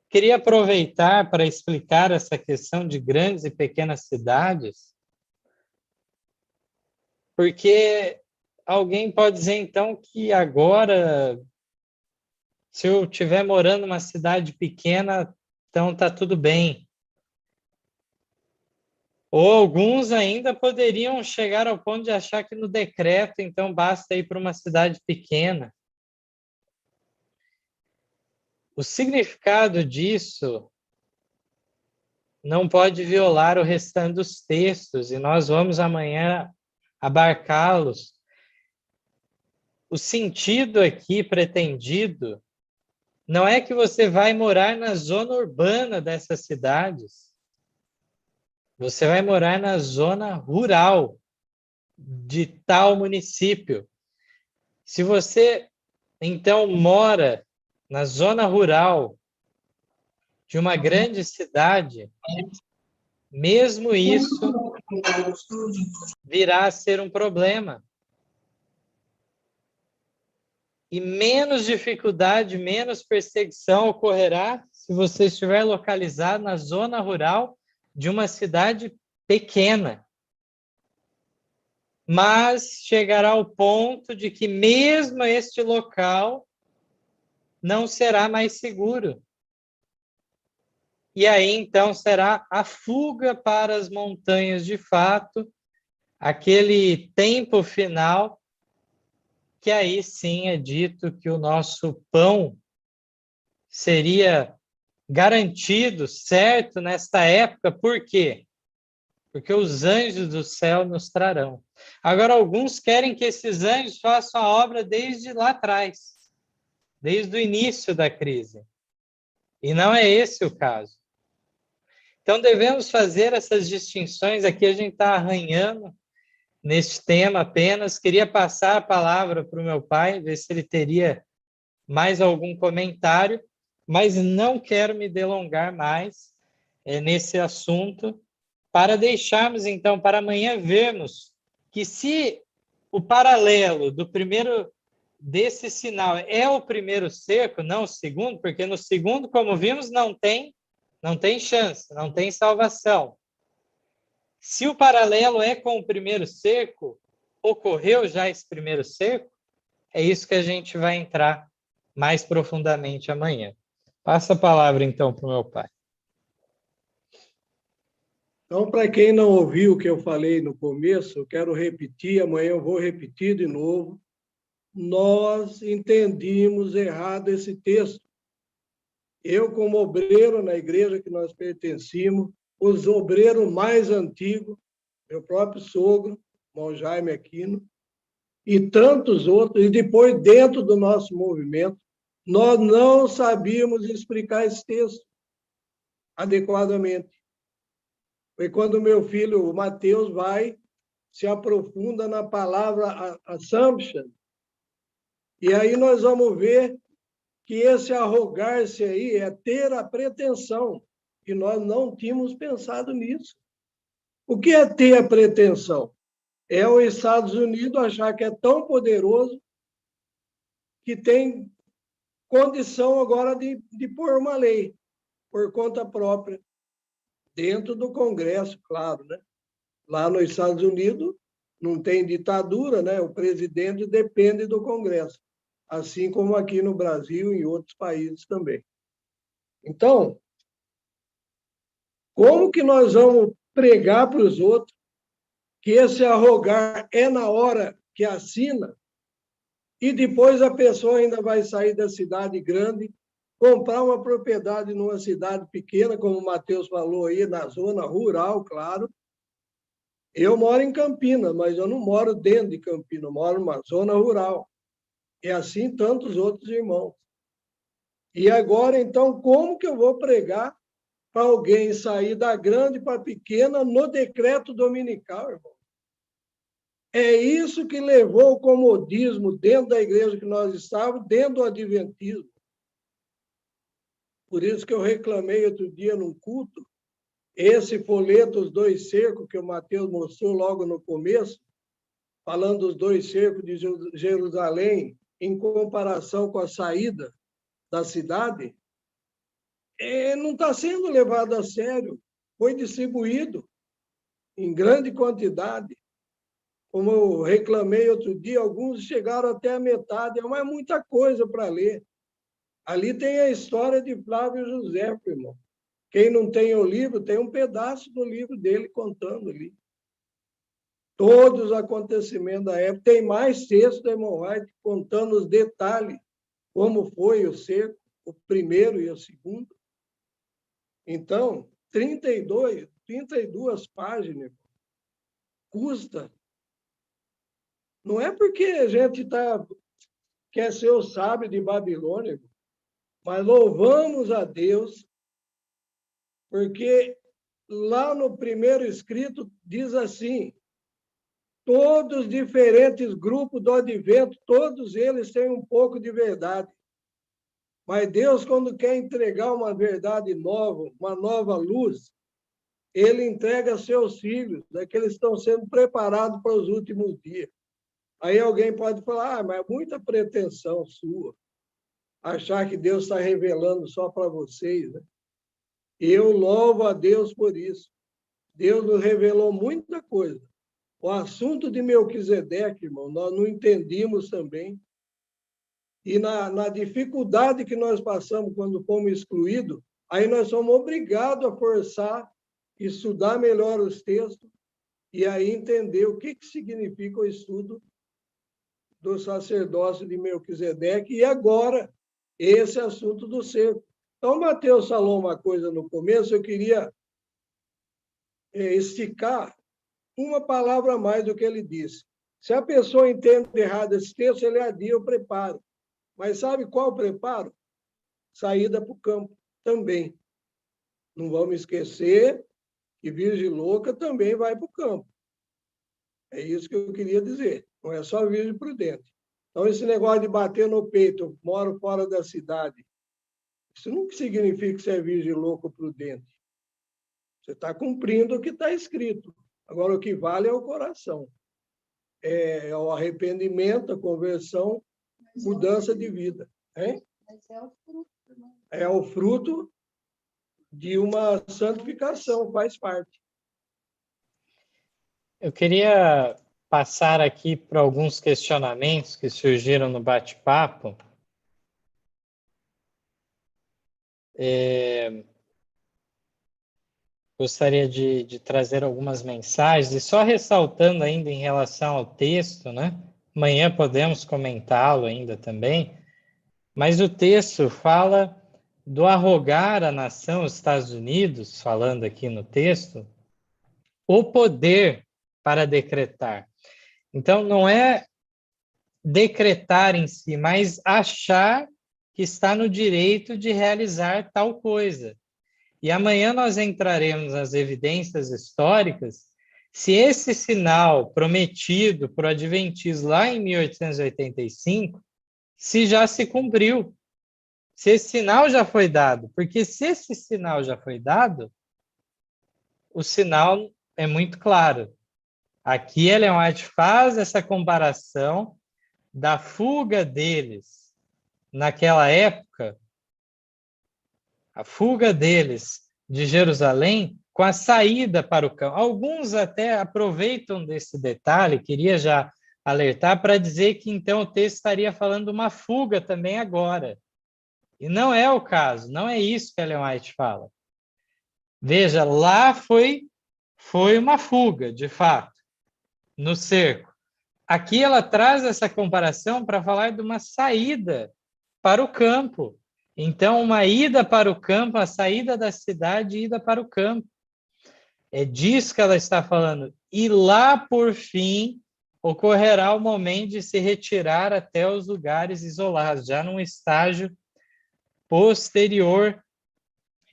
Queria aproveitar para explicar essa questão de grandes e pequenas cidades, porque alguém pode dizer, então, que agora, se eu estiver morando numa cidade pequena, então está tudo bem. Ou alguns ainda poderiam chegar ao ponto de achar que no decreto, então, basta ir para uma cidade pequena. O significado disso não pode violar o restante dos textos, e nós vamos amanhã abarcá-los. O sentido aqui pretendido não é que você vai morar na zona urbana dessas cidades. Você vai morar na zona rural de tal município. Se você, então, mora na zona rural de uma grande cidade, mesmo isso virá a ser um problema. E menos dificuldade, menos perseguição ocorrerá se você estiver localizado na zona rural de uma cidade pequena. Mas chegará ao ponto de que mesmo este local não será mais seguro. E aí, então, será a fuga para as montanhas de fato, aquele tempo final, que aí sim é dito que o nosso pão seria garantido, certo, nesta época. Por quê? Porque os anjos do céu nos trarão. Agora, alguns querem que esses anjos façam a obra desde lá atrás, desde o início da crise. E não é esse o caso. Então, devemos fazer essas distinções. Aqui a gente está arranhando neste tema apenas. Queria passar a palavra para o meu pai, ver se ele teria mais algum comentário, mas não quero me delongar mais nesse assunto, para deixarmos, então, para amanhã vermos que se o paralelo do primeiro desse sinal é o primeiro cerco, não o segundo, porque no segundo, como vimos, não tem chance, não tem salvação. Se o paralelo é com o primeiro cerco, ocorreu já esse primeiro cerco, é isso que a gente vai entrar mais profundamente amanhã. Passa a palavra, então, para o meu pai. Então, para quem não ouviu o que eu falei no começo, eu quero repetir, amanhã eu vou repetir de novo. Nós entendimos errado esse texto. Eu, como obreiro na igreja que nós pertencíamos, os obreiros mais antigos, meu próprio sogro, irmão Jaime Aquino, e tantos outros, e depois dentro do nosso movimento, nós não sabíamos explicar esse texto adequadamente. Foi quando meu filho, o Mateus, se aprofunda na palavra assumption, e aí nós vamos ver que esse arrogar-se aí é ter a pretensão, e nós não tínhamos pensado nisso. O que é ter a pretensão? É os Estados Unidos achar que é tão poderoso que tem condição agora de pôr uma lei por conta própria, dentro do Congresso, claro, né? Lá nos Estados Unidos não tem ditadura, né? O presidente depende do Congresso, assim como aqui no Brasil e em outros países também. Então, como que nós vamos pregar para os outros que esse arrogar é na hora que assina e depois a pessoa ainda vai sair da cidade grande, comprar uma propriedade numa cidade pequena, como o Mateus falou aí, na zona rural, claro. Eu moro em Campinas, mas eu não moro dentro de Campinas, eu moro numa zona rural. E assim tantos outros irmãos. E agora, então, como que eu vou pregar para alguém sair da grande para a pequena no decreto dominical, irmão? É isso que levou o comodismo dentro da igreja que nós estávamos, dentro do adventismo. Por isso que eu reclamei outro dia num culto, esse folheto, os 2 cercos, que o Mateus mostrou logo no começo, falando dos 2 cercos de Jerusalém, em comparação com a saída da cidade, não está sendo levado a sério. Foi distribuído em grande quantidade. Como eu reclamei outro dia, alguns chegaram até a metade, mas é muita coisa para ler. Ali tem a história de Flávio José, irmão. Quem não tem o livro, tem um pedaço do livro dele contando ali. Todos os acontecimentos da época. Tem mais texto do irmão White contando os detalhes, como foi o cerco, o primeiro e o segundo. Então, 32 páginas custa. Não é porque a gente quer ser o sábio de Babilônia, mas louvamos a Deus, porque lá no primeiro escrito diz assim, todos os diferentes grupos do advento, todos eles têm um pouco de verdade. Mas Deus, quando quer entregar uma verdade nova, uma nova luz, ele entrega a seus filhos, que eles estão sendo preparados para os últimos dias. Aí alguém pode falar, mas é muita pretensão sua, achar que Deus está revelando só para vocês, né? Eu louvo a Deus por isso. Deus nos revelou muita coisa. O assunto de Melquisedeque, irmão, nós não entendíamos também. E na dificuldade que nós passamos quando fomos excluídos, aí nós somos obrigados a forçar, estudar melhor os textos e aí entender o que significa o estudo do sacerdócio de Melquisedeque e agora esse assunto do cerco. Então, Mateus falou uma coisa no começo, eu queria esticar uma palavra a mais do que ele disse. Se a pessoa entende errado esse texto, ele adia o preparo. Mas sabe qual o preparo? Saída para o campo também. Não vamos esquecer que virgem louca também vai para o campo. É isso que eu queria dizer. Não é só virgem prudente. Então, esse negócio de bater no peito, moro fora da cidade, isso não significa que você é virgem louco prudente. Você está cumprindo o que está escrito. Agora, o que vale é o coração. É o arrependimento, a conversão mudança de vida. Hein? Mas é o fruto. É o fruto de uma santificação, faz parte. Eu queria passar aqui para alguns questionamentos que surgiram no bate-papo. Gostaria de trazer algumas mensagens, e só ressaltando ainda em relação ao texto, né? Amanhã podemos comentá-lo ainda também, mas o texto fala do arrogar à nação, os Estados Unidos, falando aqui no texto, o poder para decretar. Então, não é decretar em si, mas achar que está no direito de realizar tal coisa. E amanhã nós entraremos nas evidências históricas se esse sinal prometido por adventistas lá em 1885, se já se cumpriu, se esse sinal já foi dado. Porque se esse sinal já foi dado, o sinal é muito claro. Aqui Ellen White faz essa comparação da fuga deles naquela época, a fuga deles de Jerusalém com a saída para o campo. Alguns até aproveitam desse detalhe, queria já alertar para dizer que então o texto estaria falando de uma fuga também agora. E não é o caso, não é isso que Ellen White fala. Veja, lá foi uma fuga, de fato, no cerco. Aqui ela traz essa comparação para falar de uma saída para o campo. Então, uma ida para o campo, a saída da cidade e ida para o campo. É disso que ela está falando. E lá, por fim, ocorrerá o momento de se retirar até os lugares isolados, já num estágio posterior,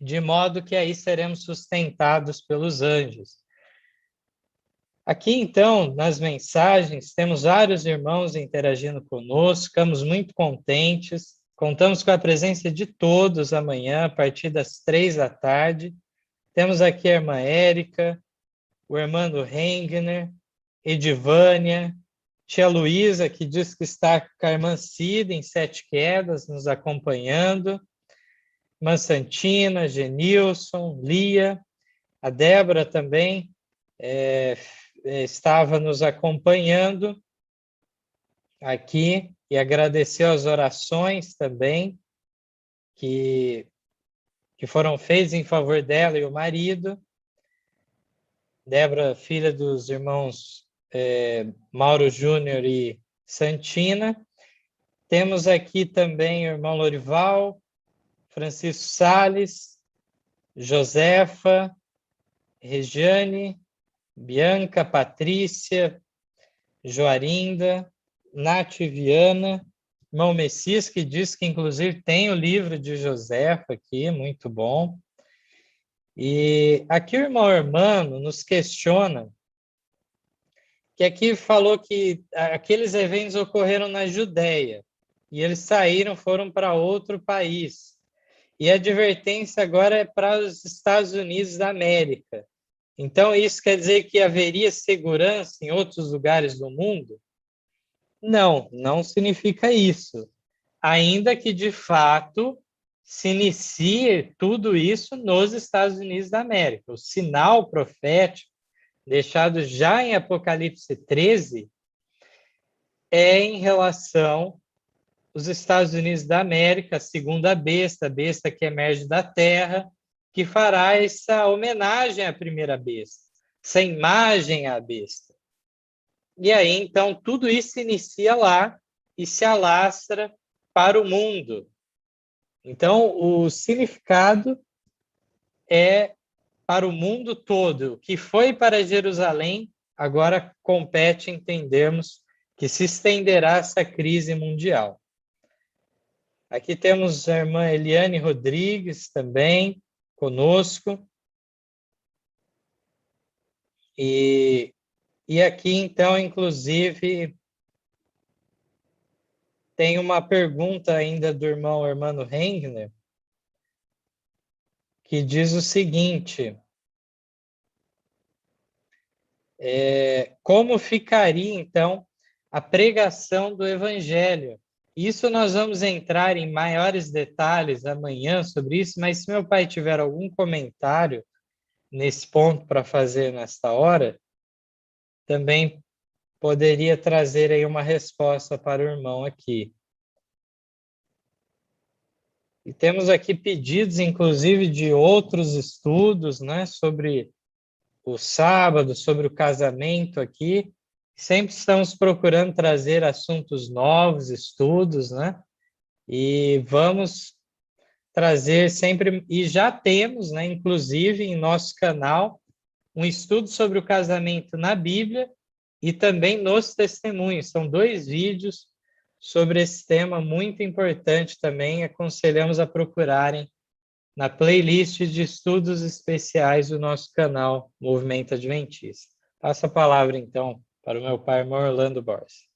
de modo que aí seremos sustentados pelos anjos. Aqui, então, nas mensagens, temos vários irmãos interagindo conosco, ficamos muito contentes, contamos com a presença de todos amanhã, a partir das 15h. Temos aqui a irmã Érica, o irmão Hengner, Edivânia, tia Luísa, que diz que está com a irmã Cida em Sete Quedas, nos acompanhando, irmã Santina, Genilson, Lia, a Débora também, estava nos acompanhando aqui, e agradeceu as orações também que foram feitas em favor dela e o marido. Débora, filha dos irmãos Mauro Júnior e Santina. Temos aqui também o irmão Lorival, Francisco Salles, Josefa, Regiane, Bianca, Patrícia, Joarinda, Nath e Viana, irmão Messias, que diz que inclusive tem o livro de Josefa aqui, muito bom. E aqui o irmão Hermano nos questiona, que aqui falou que aqueles eventos ocorreram na Judéia, e eles saíram, foram para outro país. E a advertência agora é para os Estados Unidos da América. Então, isso quer dizer que haveria segurança em outros lugares do mundo? Não, não significa isso. Ainda que, de fato, se inicie tudo isso nos Estados Unidos da América. O sinal profético, deixado já em Apocalipse 13, é em relação aos Estados Unidos da América, a segunda besta, a besta que emerge da terra, que fará essa homenagem à primeira besta, essa imagem à besta. E aí, então, tudo isso se inicia lá e se alastra para o mundo. Então, o significado é para o mundo todo. O que foi para Jerusalém, agora compete entendermos que se estenderá essa crise mundial. Aqui temos a irmã Eliane Rodrigues também conosco. E aqui, então, inclusive, tem uma pergunta ainda do irmão Hermano Hengner, que diz o seguinte: como ficaria, então, a pregação do Evangelho Isso nós vamos entrar em maiores detalhes amanhã sobre isso, mas se meu pai tiver algum comentário nesse ponto para fazer nesta hora, também poderia trazer aí uma resposta para o irmão aqui. E temos aqui pedidos, inclusive, de outros estudos, né, sobre o sábado, sobre o casamento aqui. Sempre estamos procurando trazer assuntos novos, estudos, né? E vamos trazer sempre, e já temos, né, inclusive, em nosso canal, um estudo sobre o casamento na Bíblia e também nos testemunhos. São 2 vídeos sobre esse tema muito importante também. Aconselhamos a procurarem na playlist de estudos especiais do nosso canal Movimento Adventista. Passo a palavra, então, para o meu pai, irmão Orlando Borges.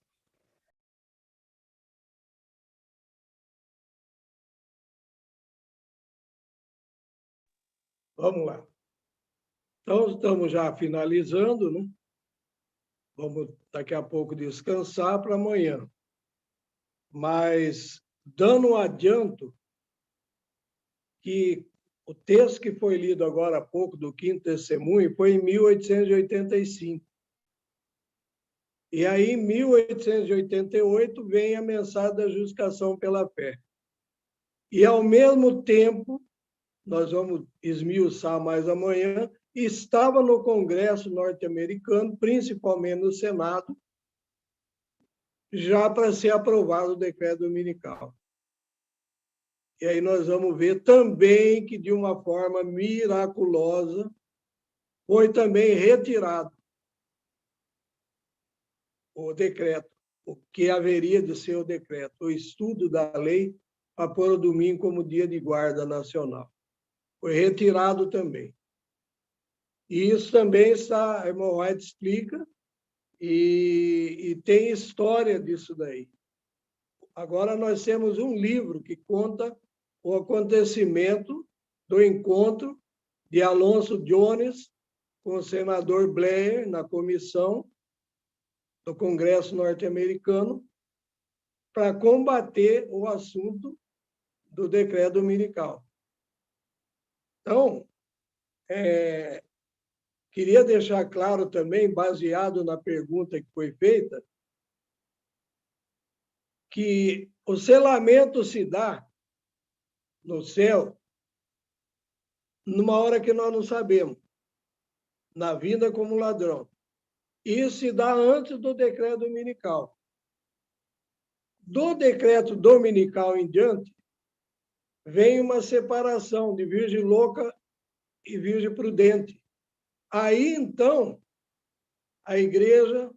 Vamos lá. Então, estamos já finalizando, né? Vamos daqui a pouco descansar para amanhã. Mas, dando um adianto, que o texto que foi lido agora há pouco, do Quinto Testemunho, foi em 1885. E aí, em 1888, vem a mensagem da justificação pela fé. E, ao mesmo tempo, nós vamos esmiuçar mais amanhã, estava no Congresso norte-americano, principalmente no Senado, já para ser aprovado o decreto dominical. E aí nós vamos ver também que, de uma forma miraculosa, foi também retirado o decreto, o que haveria de ser o decreto, o estudo da lei para pôr o domingo como dia de guarda nacional. Foi retirado também. E isso também está, a irmã White explica, e tem história disso daí. Agora nós temos um livro que conta o acontecimento do encontro de Alonso Jones com o senador Blair na comissão do Congresso norte-americano para combater o assunto do decreto dominical. Então, queria deixar claro também, baseado na pergunta que foi feita, que o selamento se dá no céu numa hora que nós não sabemos, na vinda como ladrão. Isso se dá antes do decreto dominical. Do decreto dominical em diante, vem uma separação de virgem louca e virgem prudente. Aí, então, a igreja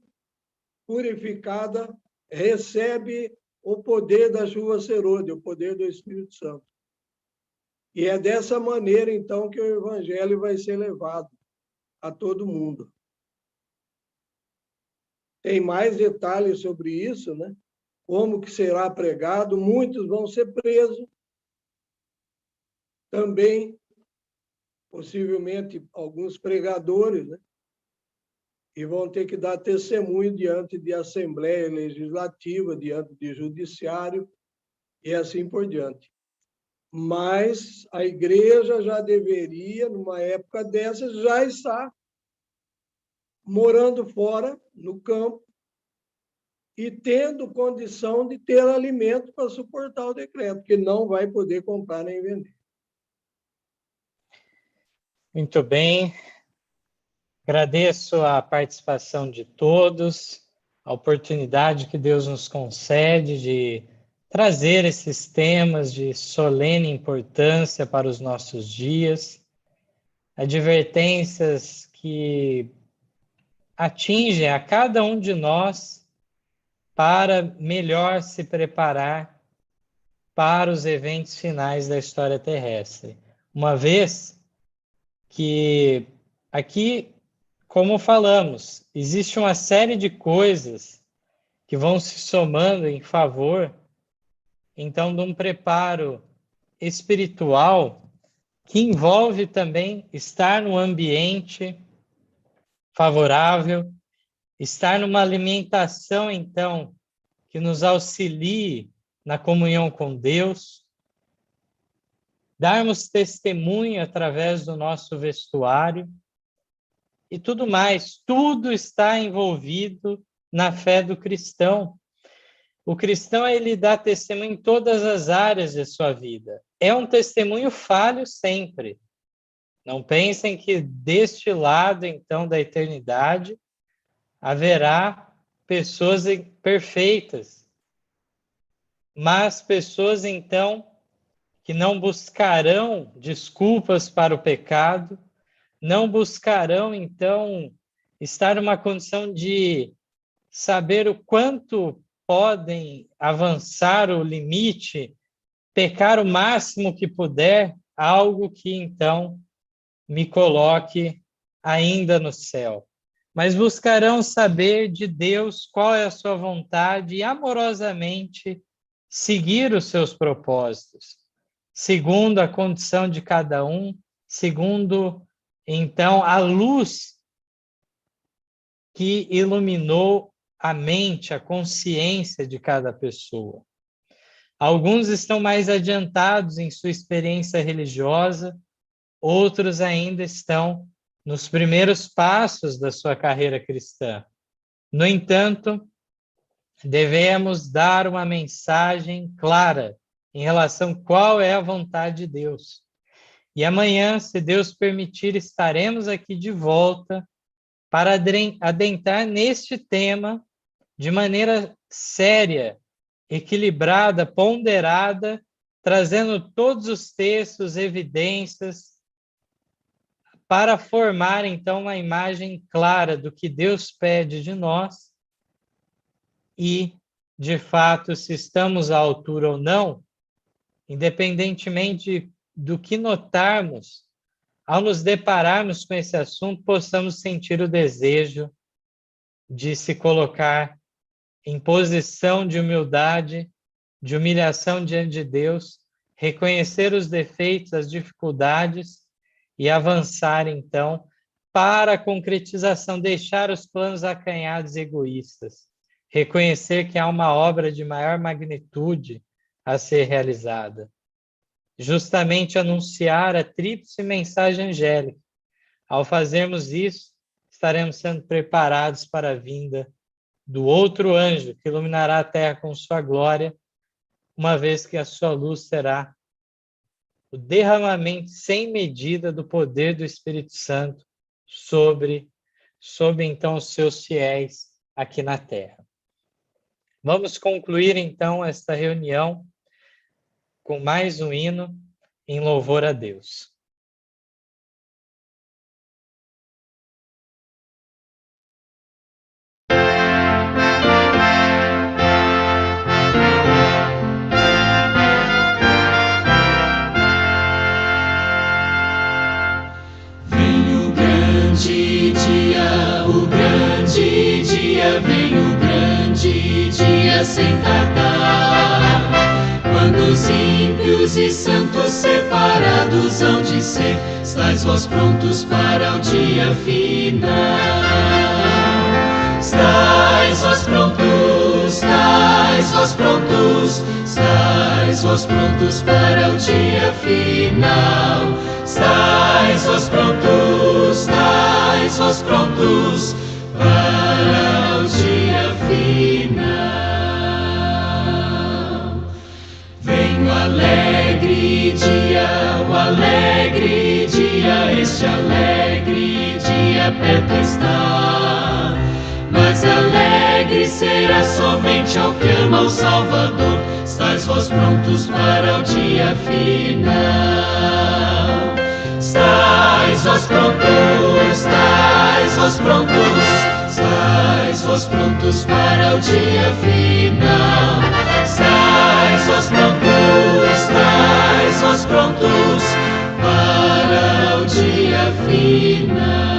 purificada recebe o poder da chuva serôdia, o poder do Espírito Santo. E é dessa maneira, então, que o evangelho vai ser levado a todo mundo. Tem mais detalhes sobre isso, né? Como que será pregado, muitos vão ser presos. Também, possivelmente, alguns pregadores, né? E vão ter que dar testemunho diante de Assembleia Legislativa, diante de Judiciário, e assim por diante. Mas a igreja já deveria, numa época dessas, já estar morando fora, no campo, e tendo condição de ter alimento para suportar o decreto, que não vai poder comprar nem vender. Muito bem. Agradeço a participação de todos, a oportunidade que Deus nos concede de trazer esses temas de solene importância para os nossos dias, advertências que atingem a cada um de nós para melhor se preparar para os eventos finais da história terrestre. Uma vez que aqui, como falamos, existe uma série de coisas que vão se somando em favor, então, de um preparo espiritual que envolve também estar num ambiente favorável, estar numa alimentação, então, que nos auxilie na comunhão com Deus, darmos testemunho através do nosso vestuário e tudo mais. Tudo está envolvido na fé do cristão. O cristão, ele dá testemunho em todas as áreas de sua vida. É um testemunho falho sempre. Não pensem que deste lado, então, da eternidade, haverá pessoas perfeitas. Mas pessoas, então, que não buscarão desculpas para o pecado, não buscarão, então, estar numa condição de saber o quanto podem avançar o limite, pecar o máximo que puder, algo que, então, me coloque ainda no céu. Mas buscarão saber de Deus qual é a sua vontade e amorosamente seguir os seus propósitos, segundo a condição de cada um, segundo, então, a luz que iluminou a mente, a consciência de cada pessoa. Alguns estão mais adiantados em sua experiência religiosa, outros ainda estão nos primeiros passos da sua carreira cristã. No entanto, devemos dar uma mensagem clara em relação a qual é a vontade de Deus. E amanhã, se Deus permitir, estaremos aqui de volta para adentrar neste tema de maneira séria, equilibrada, ponderada, trazendo todos os textos, evidências, para formar, então, uma imagem clara do que Deus pede de nós e, de fato, se estamos à altura ou não, independentemente do que notarmos, ao nos depararmos com esse assunto, possamos sentir o desejo de se colocar em posição de humildade, de humilhação diante de Deus, reconhecer os defeitos, as dificuldades e avançar, então, para a concretização, deixar os planos acanhados e egoístas, reconhecer que há uma obra de maior magnitude a ser realizada. Justamente anunciar a tríplice mensagem angélica. Ao fazermos isso, estaremos sendo preparados para a vinda do outro anjo que iluminará a terra com sua glória, uma vez que a sua luz será o derramamento sem medida do poder do Espírito Santo sobre então os seus fiéis aqui na terra. Vamos concluir então esta reunião com mais um hino em louvor a Deus. O grande dia, vem o grande dia sem tardar, quando os ímpios e santos separados hão de ser, estais vós prontos para o dia final. Estais vós prontos, estais vós prontos, estais vós prontos para o dia final. Estais vós prontos, estais vós prontos para o dia final. Vem o alegre dia, este alegre dia perto está. Mas alegre será somente ao que ama o Salvador. Estais vós prontos para o dia final. Estais vós prontos, estais vós prontos, estais vós prontos para o dia final. Estais vós prontos, estais vós prontos para o dia final.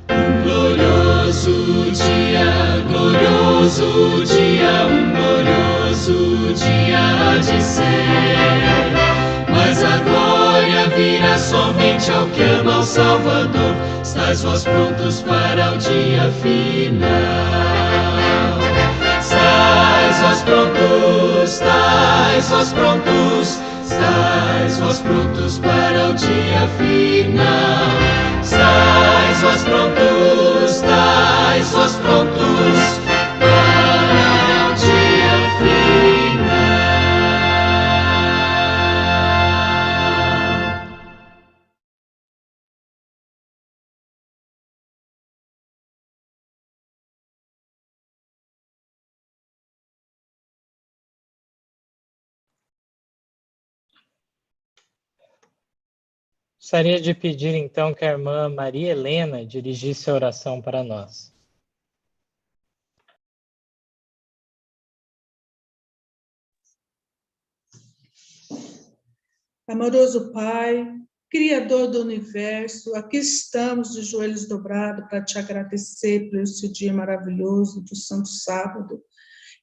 Um glorioso dia, um glorioso dia há de ser. Mas a glória virá somente ao que ama o Salvador. Estais vós prontos para o dia final. Estais estáis vós prontos para o dia final. Estáis vós prontos para o dia final. Gostaria de pedir, então, que a irmã Maria Helena dirigisse a oração para nós. Amoroso Pai, Criador do Universo, aqui estamos de joelhos dobrados para te agradecer por esse dia maravilhoso do Santo Sábado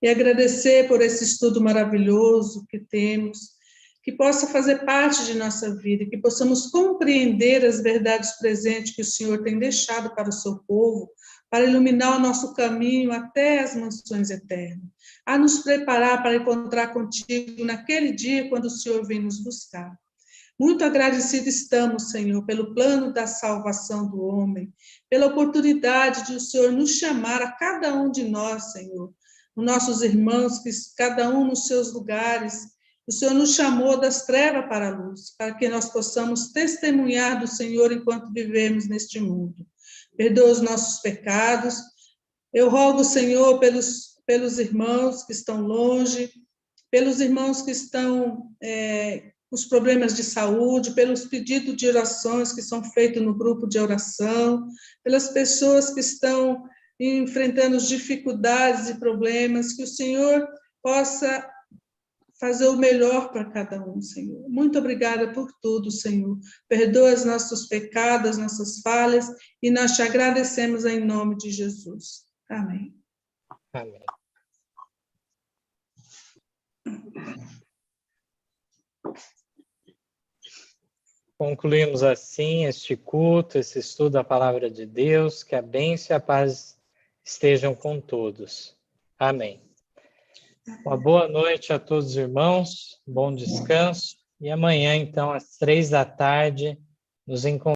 e agradecer por esse estudo maravilhoso que temos, que possa fazer parte de nossa vida, que possamos compreender as verdades presentes que o Senhor tem deixado para o seu povo, para iluminar o nosso caminho até as mansões eternas, a nos preparar para encontrar contigo naquele dia quando o Senhor vem nos buscar. Muito agradecidos estamos, Senhor, pelo plano da salvação do homem, pela oportunidade de o Senhor nos chamar a cada um de nós, Senhor, os nossos irmãos, que cada um nos seus lugares. O Senhor nos chamou das trevas para a luz, para que nós possamos testemunhar do Senhor enquanto vivemos neste mundo. Perdoa os nossos pecados. Eu rogo, Senhor, pelos irmãos que estão longe, pelos irmãos que estão com os problemas de saúde, pelos pedidos de orações que são feitos no grupo de oração, pelas pessoas que estão enfrentando dificuldades e problemas, que o Senhor possa fazer o melhor para cada um, Senhor. Muito obrigada por tudo, Senhor. Perdoa os nossos pecados, as nossas falhas, e nós te agradecemos em nome de Jesus. Amém. Amém. Concluímos assim este culto, esse estudo da Palavra de Deus, que a bênção e a paz estejam com todos. Amém. Uma boa noite a todos os irmãos, bom descanso, e amanhã, então, às 15h, nos encontramos.